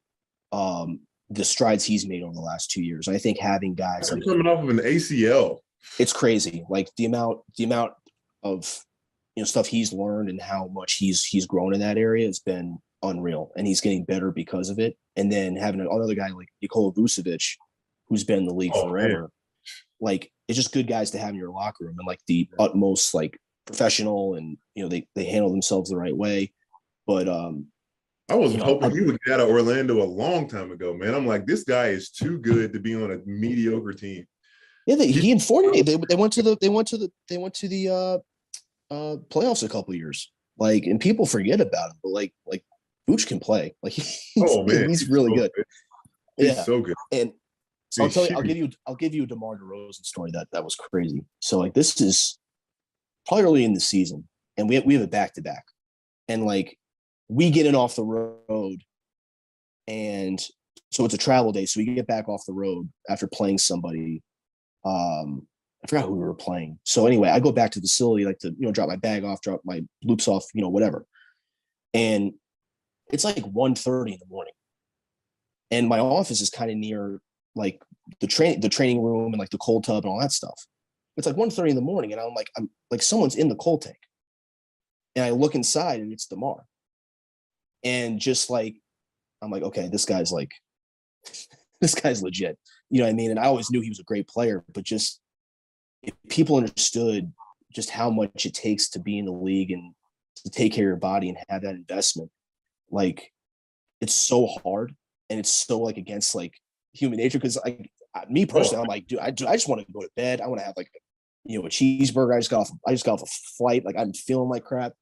the strides he's made over the last 2 years. I think having guys like coming off of an ACL, it's crazy. Like the amount of stuff he's learned and how much he's grown in that area has been unreal, and he's getting better because of it. And then having another guy like Nikola Vucevic, who's been in the league forever, man. Like, it's just good guys to have in your locker room, and like the utmost like professional, and they handle themselves the right way. But I was hoping he would get out of Orlando a long time ago, man. I'm like, this guy is too good to be on a mediocre team. Yeah, he and Fournier, they went to the playoffs a couple of years. Like, and people forget about him, but like Vooch can play. Like, he's really good. He's so good. And so I'll tell you, I'll give you a DeMar DeRozan story that was crazy. So like, this is probably early in the season, and we have a back-to-back, and like, we get in off the road, and so it's a travel day. So we get back off the road after playing somebody. I forgot who we were playing. So anyway, I go back to the facility, like to, drop my bag off, drop my loops off, whatever. And it's like 1:30 in the morning. And my office is kind of near like the training room and like the cold tub and all that stuff. It's like 1:30 in the morning. And I'm like, someone's in the cold tank. And I look inside, and it's DeMar. And just like, I'm like, okay, this guy's legit. You know what I mean? And I always knew he was a great player, but just if people understood just how much it takes to be in the league and to take care of your body and have that investment, like, it's so hard, and it's so like against like human nature. Cause like me personally, I'm like, dude, I just want to go to bed. I want to have like, a cheeseburger. I just got off a flight. Like, I'm feeling like crap.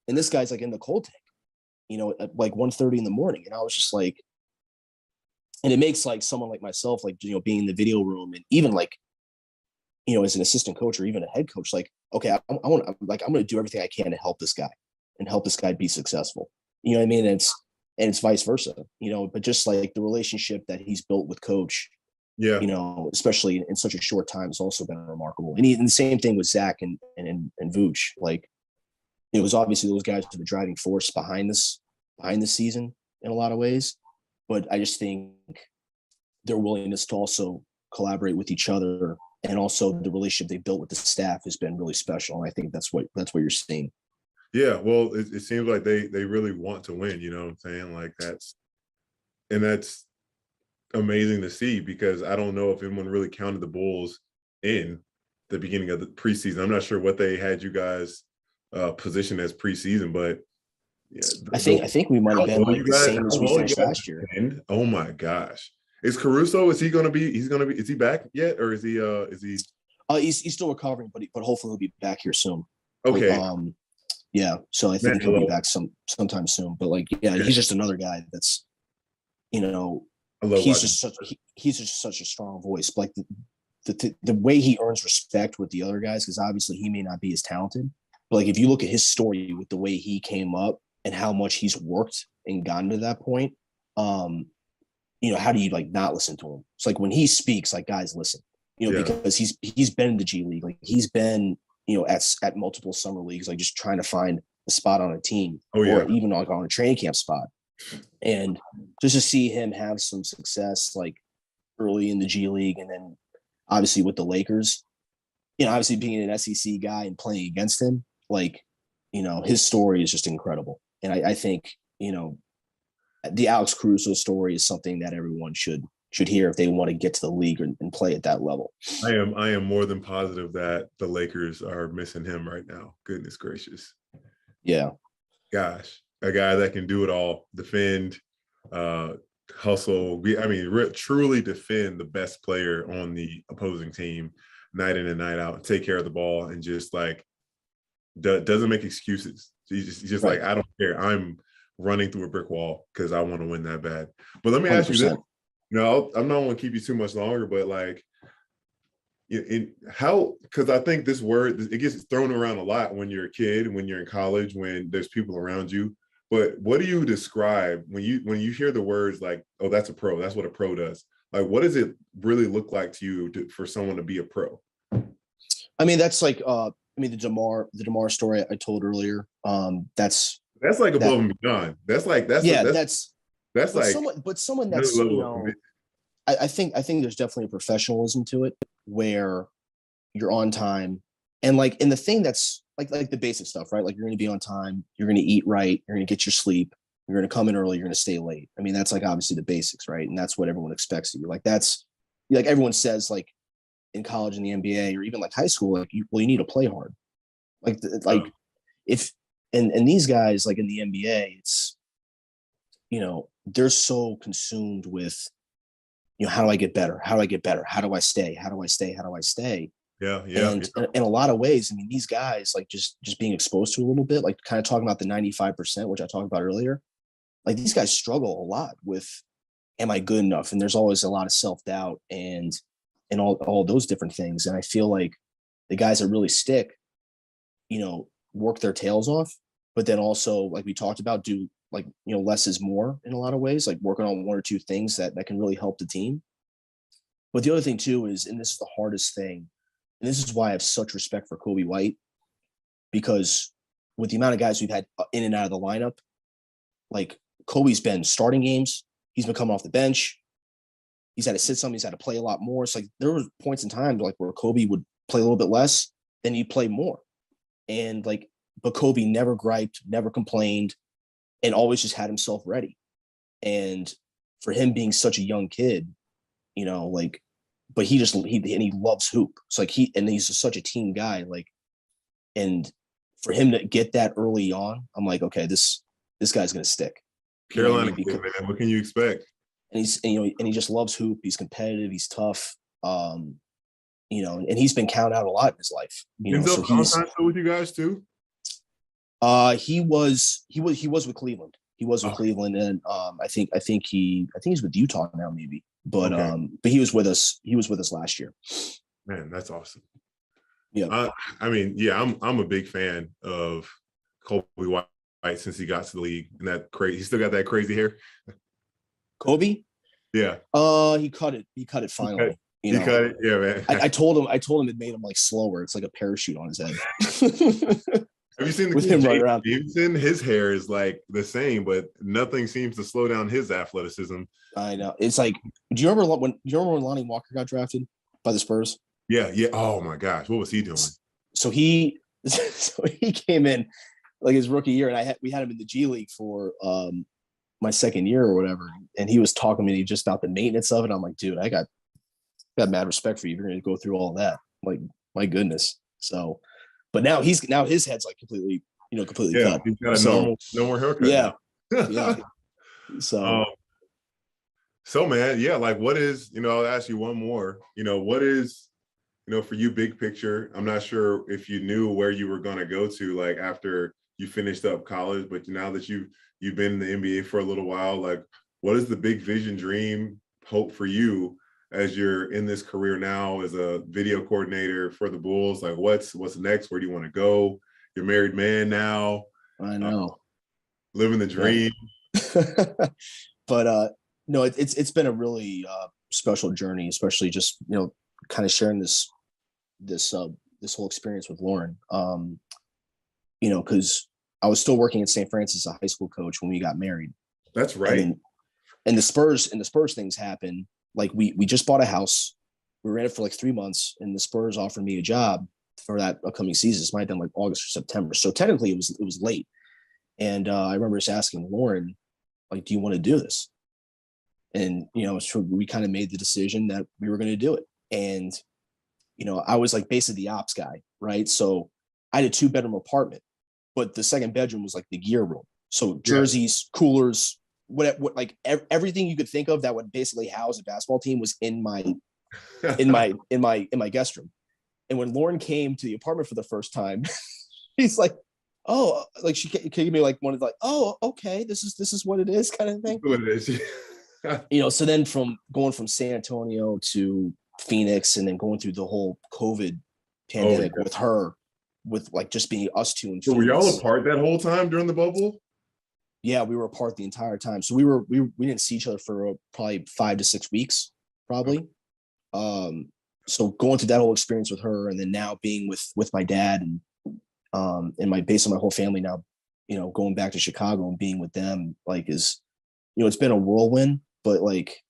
And this guy's like in the cold tank, at like 1:30 in the morning. And I was just like, and it makes like someone like myself, like, being in the video room, and even like, as an assistant coach or even a head coach, like, okay, I'm going to do everything I can to help this guy and help this guy be successful. You know what I mean? And it's vice versa, but just like the relationship that he's built with Coach, yeah, especially in such a short time, has also been remarkable. And the same thing with Zach and Vooch. Like, it was obviously those guys are the driving force behind this season in a lot of ways. But I just think their willingness to also collaborate with each other, and also the relationship they built with the staff, has been really special. And I think that's what you're seeing. Yeah, well, it seems like they really want to win. You know what I'm saying? Like, that's amazing to see, because I don't know if anyone really counted the Bulls in the beginning of the preseason. I'm not sure what they had you guys positioned as preseason, but yeah, I think we might have been like the same as we finished last year. Oh my gosh. Is Caruso, is he back yet, or is he he's still recovering, but hopefully he'll be back here soon. Okay. Like, yeah. So I think he'll be back sometime soon. But like, yeah, he's just another guy that's, he's just such a strong voice. But like the way he earns respect with the other guys, because obviously he may not be as talented, but like, if you look at his story with the way he came up and how much he's worked and gotten to that point, how do you like not listen to him? It's like when he speaks, like, guys listen, because he's been in the G League, like he's been, at multiple summer leagues, like just trying to find a spot on a team, or even like on a training camp spot. And just to see him have some success, like early in the G League, and then obviously with the Lakers, obviously being an SEC guy and playing against him, like, his story is just incredible. And I think, the Alex Caruso story is something that everyone should hear if they want to get to the league and play at that level. I am more than positive that the Lakers are missing him right now. Goodness gracious. Yeah. Gosh, a guy that can do it all, defend, hustle. Truly defend the best player on the opposing team night in and night out, take care of the ball, and just like doesn't make excuses. He's just right. Like, I don't care. I'm running through a brick wall because I want to win that bad. But let me 100%. Ask you this. No, I'm not going to keep you too much longer, but like, because I think this word, it gets thrown around a lot when you're a kid, when you're in college, when there's people around you. But what do you describe when you hear the words like, oh, that's a pro, that's what a pro does? Like, what does it really look like to you for someone to be a pro? I mean, that's like, the DeMar story I told earlier. That's like above and beyond. That's like someone that's, I think there's definitely a professionalism to it where you're on time, and like, in the thing that's like the basic stuff, right? Like, you're going to be on time, you're going to eat right, you're going to get your sleep, you're going to come in early, you're going to stay late. I mean, that's like obviously the basics, right? And that's what everyone expects of you. Like, that's like everyone says, like in college and the NBA or even like high school, like you need to play hard. If these guys, like in the NBA, it's, they're so consumed with, how do I get better? How do I get better? How do I stay? How do I stay? How do I stay? Yeah. And in a lot of ways, I mean, these guys, like just being exposed to a little bit, like kind of talking about the 95%, which I talked about earlier, like these guys struggle a lot with, am I good enough? And there's always a lot of self-doubt and all those different things. And I feel like the guys that really stick, work their tails off, but then also, like we talked about, do like, less is more in a lot of ways, like working on one or two things that can really help the team. But the other thing too is, and this is the hardest thing, and this is why I have such respect for Kobe White, because with the amount of guys we've had in and out of the lineup, like Kobe's been starting games, he's been coming off the bench, he's had to sit some, he's had to play a lot more. It's like there were points in time like where Kobe would play a little bit less, then he'd play more. And like, but Kobe never griped, never complained, and always just had himself ready. And for him being such a young kid, like, but he loves hoop. So like he's just such a team guy. Like, and for him to get that early on, I'm like, okay, this guy's gonna stick. Carolina kid, man. What can you expect? And he just loves hoop. He's competitive. He's tough. And he's been counted out a lot in his life. So he's with you guys too. He was with Cleveland. He was with Cleveland, and I think he's with Utah now, maybe. But but he was with us. He was with us last year. Man, that's awesome. Yeah. I'm a big fan of Kobe White since he got to the league, and that crazy. He still got that crazy hair. Kobe. Yeah. He cut it. He cut it finally. He cut it. Yeah, man. I told him it made him like slower. It's like a parachute on his head. Have you seen the with him running around? Stevenson? His hair is like the same, but nothing seems to slow down his athleticism. I know. It's like, do you remember when Lonnie Walker got drafted by the Spurs? Yeah. Oh my gosh, what was he doing? So he came in like his rookie year, and we had him in the G League for my second year or whatever, and he was talking to me just about the maintenance of it. I'm like, dude, I got mad respect for you. You're going to go through all of that. Like, my goodness. So. But now his head's like completely cut. He's got a no more haircut. Yeah. Yeah. So man, yeah, like what is, I'll ask you one more, what is, for you, big picture? I'm not sure if you knew where you were going to go to, like after you finished up college, but now that you've been in the NBA for a little while, like what is the big vision, dream, hope for you as you're in this career now as a video coordinator for the Bulls? Like what's next? Where do you want to go? You're a married man now. I know. Living the dream. Yeah. But no, it's been a really special journey, especially just, kind of sharing this whole experience with Lauren. Because I was still working at St. Francis, a high school coach, when we got married. That's right. And the Spurs things happen. Like we just bought a house. We were in it for like 3 months, and the Spurs offered me a job for that upcoming season. This might have been like August or September. So technically it was late. And I remember just asking Lauren, like, do you want to do this? And, so we kind of made the decision that we were going to do it. And, I was like basically the ops guy, right? So I had a 2-bedroom apartment, but the second bedroom was like the gear room. So jerseys, coolers, everything you could think of that would basically house a basketball team was in my guest room. And when Lauren came to the apartment for the first time, she's like, oh, like she gave me like one of like, oh, okay, this is what it is, kind of thing. What it is. So then going from San Antonio to Phoenix, and then going through the whole COVID pandemic with her, with like just being us two in Phoenix. Were y'all apart that whole time during the bubble? Yeah, we were apart the entire time. So we didn't see each other for probably 5 to 6 weeks, probably. So going through that whole experience with her, and then now being with my dad and my base of my whole family now, going back to Chicago and being with them, like is, it's been a whirlwind, but like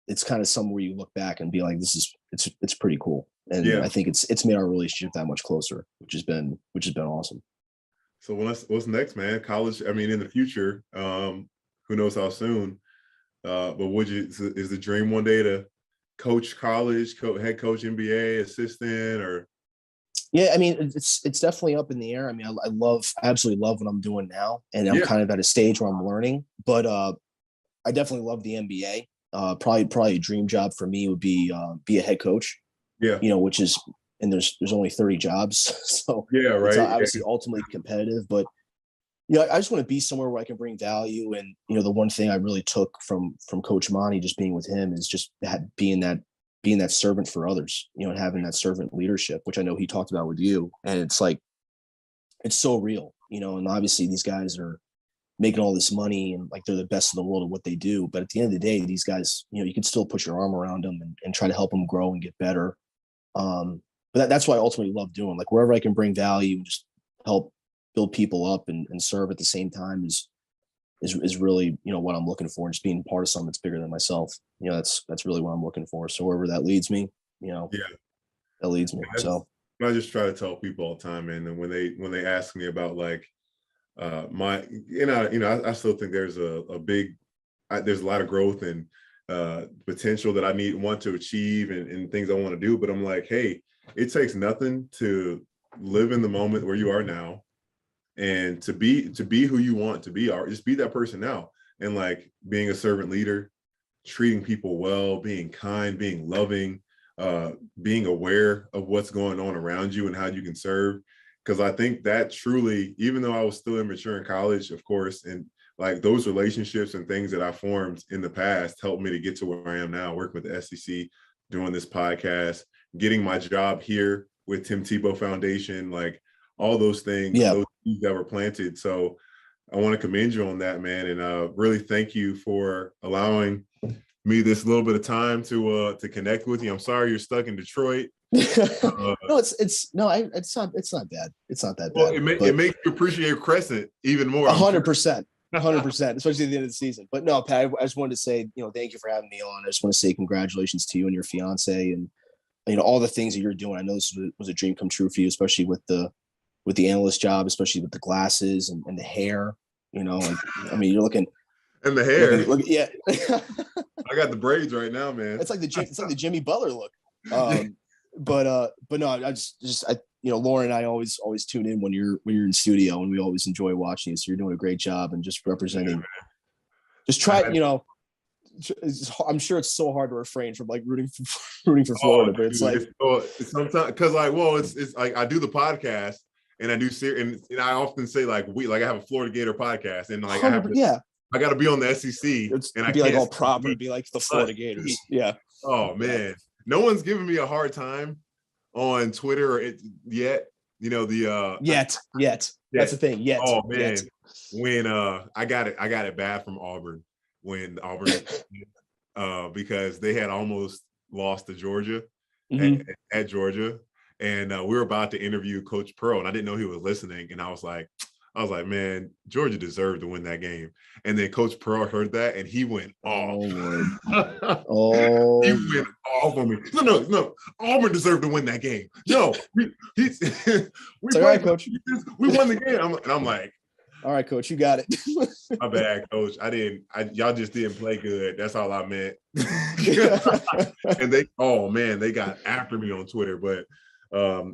it's kind of somewhere you look back and be like, it's pretty cool. And I think it's made our relationship that much closer, which has been awesome. So what's next, man? College, I mean, in the future, who knows how soon, but is the dream one day to coach college, head coach, NBA assistant, or? Yeah, I mean, it's definitely up in the air. I mean, I absolutely love what I'm doing now, and I'm kind of at a stage where I'm learning, but I definitely love the NBA. Probably a dream job for me would be a head coach. Yeah. Which is, and there's only 30 jobs. So right. It's obviously ultimately competitive, but I just want to be somewhere where I can bring value. And, the one thing I really took from Coach Monty, just being with him, is just being that servant for others, and having that servant leadership, which I know he talked about with you. And it's like, it's so real, and obviously these guys are making all this money and like they're the best in the world at what they do. But at the end of the day, these guys, you can still put your arm around them and try to help them grow and get better. But that's what I ultimately love doing. Like wherever I can bring value and just help build people up and serve at the same time is really, what I'm looking for. Just being part of something that's bigger than myself. That's really what I'm looking for. So wherever that leads me, that leads me. So I just try to tell people all the time, man. And when they ask me about like, I still think there's there's a lot of growth and potential that I want to achieve and things I want to do. But I'm like, hey, it takes nothing to live in the moment where you are now, and to be who you want to be, or just be that person now. And like being a servant leader, treating people well, being kind, being loving, being aware of what's going on around you and how you can serve. Because I think that truly, even though I was still immature in college, of course, and like those relationships and things that I formed in the past helped me to get to where I am now, working with the SEC, doing this podcast, getting my job here with Tim Tebow Foundation, like all those things, those seeds that were planted. So I want to commend you on that, man. And really thank you for allowing me this little bit of time to connect with you. I'm sorry you're stuck in Detroit. No, it's not bad. It's not that bad. It makes you appreciate Crescent even more. 100%, 100%, especially at the end of the season. But no, Pat, I just wanted to say, thank you for having me on. I just want to say congratulations to you and your fiance, and all the things that you're doing. I know this was a dream come true for you, especially with the analyst job, especially with the glasses and the hair. I mean, you're looking. And the hair. Yeah. I got the braids right now, man. It's like the Jimmy Butler look. But no, I just Lauren and I always tune in when you're in studio, and we always enjoy watching you. So you're doing a great job and just representing. Just try, I'm sure it's so hard to refrain from like rooting for Florida, but it's like it's sometimes because it's like I do the podcast and I do and I often say like I have a Florida Gator podcast and like I got to be on the SEC and I be like all proper, be like the Florida Gators. Yeah. Oh man, no one's giving me a hard time on Twitter yet. Yet. That's the thing. Yet. Oh man, when I got it bad from Auburn when Auburn because they had almost lost to Georgia at Georgia, and we were about to interview Coach Pearl, and I didn't know he was listening, and I was like, I was like, man, Georgia deserved to win that game. And then Coach Pearl heard that, and he went off. Oh, he went off on me. No. Auburn deserved to win that game. No, we all right, Coach. We won the game. I'm like, all right, Coach, you got it. My bad, Coach. Y'all just didn't play good. That's all I meant. And they got after me on Twitter, but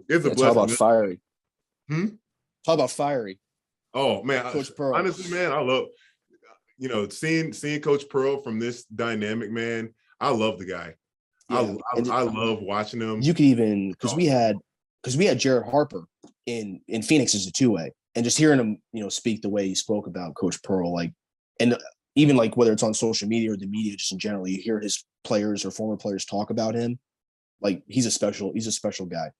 it's a blessing. Talk about fiery. Talk about fiery. Oh man, Coach Pearl. Honestly, man, I love seeing Coach Pearl from this dynamic, man. I love the guy. Yeah. I love watching him. You could even because we had Jared Harper in Phoenix as a 2-way. And just hearing him, speak the way he spoke about Coach Pearl, and even whether it's on social media or the media, just in general, you hear his players or former players talk about him. He's a special guy.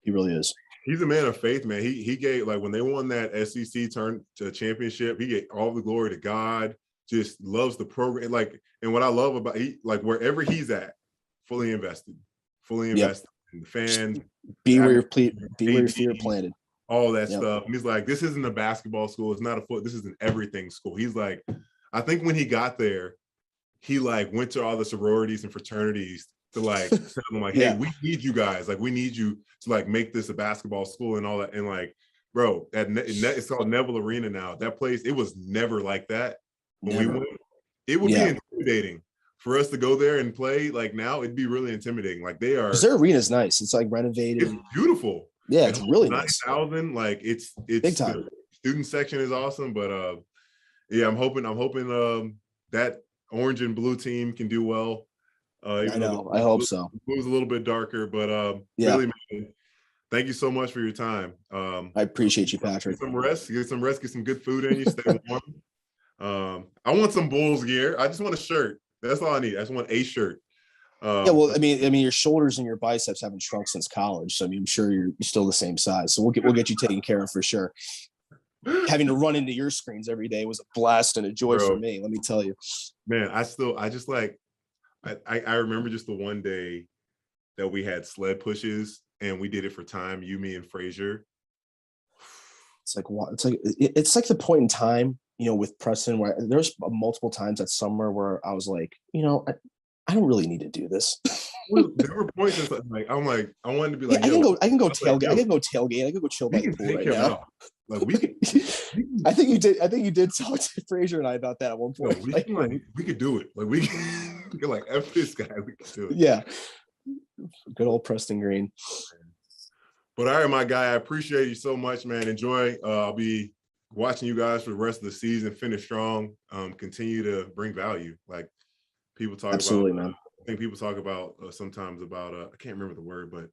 He really is. He's a man of faith, man. He gave when they won that SEC turn to championship, he gave all the glory to God. Just loves the program. And what I love about wherever he's at, fully invested in the fans. Be where your feet are planted. All that stuff. And he's like, this isn't a basketball school. It's not this is an everything school. He's like, I think when he got there, he went to all the sororities and fraternities to tell them hey, we need you guys. We need you to make this a basketball school and all that. And bro, it's called Neville Arena now. That place, it was never like that. When we went, it would be intimidating for us to go there and play. Now it'd be really intimidating. Their arena's nice. It's renovated. It's beautiful. Yeah, it's really nice. 9,000, it's big time. The student section is awesome, but I'm hoping that orange and blue team can do well. I know. I hope so. The blue's a little bit darker, but really, man, thank you so much for your time. I appreciate you, Patrick. Get some rest, get some good food in you, stay warm. I want some Bulls gear. I just want a shirt. That's all I need. I just want a shirt. I mean, your shoulders and your biceps haven't shrunk since college, so I'm sure you're still the same size. So we'll get you taken care of for sure. Having to run into your screens every day was a blast and a joy for me. Let me tell you, man. I remember just the one day that we had sled pushes and we did it for time. You, me, and Frazier. It's like the point in time, with Preston where there's multiple times that summer where I was like, I don't really need to do this. There were points I wanted to be I can go tailgate. I can go tailgate. I can go chill by the pool right now. I think you did talk to Frazier and I about that at one point. We could do it. We could F this guy. We could do it. Yeah. Good old Preston Green. But all right, my guy, I appreciate you so much, man. Enjoy. I'll be watching you guys for the rest of the season. Finish strong. Continue to bring value. People talk absolutely, about, man. I think people talk about sometimes about I can't remember the word, but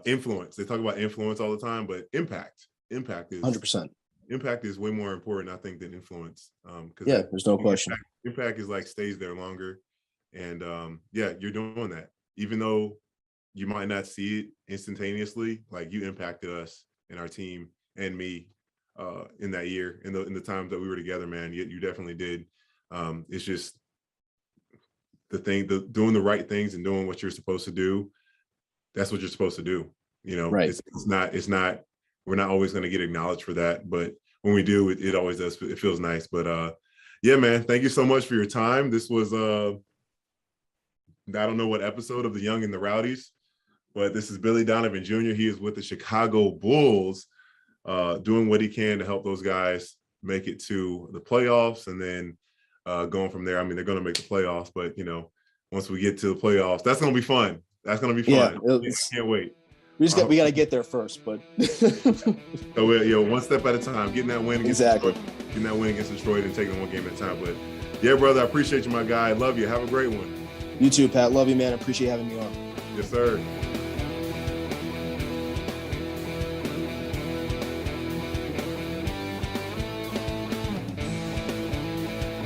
influence. They talk about influence all the time, but impact is 100%. Impact is way more important, I think, than influence. There's no question. Impact is stays there longer, and you're doing that. Even though you might not see it instantaneously, you impacted us and our team and me in that year, in the times that we were together, man. You definitely did. It's just doing the right things and doing what you're supposed to do. That's what you're supposed to do. Right. It's not, we're not always going to get acknowledged for that, but when we do, it always does. It feels nice. But man, thank you so much for your time. This was, I don't know what episode of the Young and the Rowdies, but this is Billy Donovan Jr. He is with the Chicago Bulls, doing what he can to help those guys make it to the playoffs, and then going from there. I mean, they're going to make the playoffs, but once we get to the playoffs, that's going to be fun. That's going to be fun. Yeah, can't wait. We got to get there first, but one step at a time. Getting that win against Detroit, and taking one game at a time. But yeah, brother, I appreciate you, my guy. I love you. Have a great one. You too, Pat. Love you, man. I appreciate having me on. Yes, sir.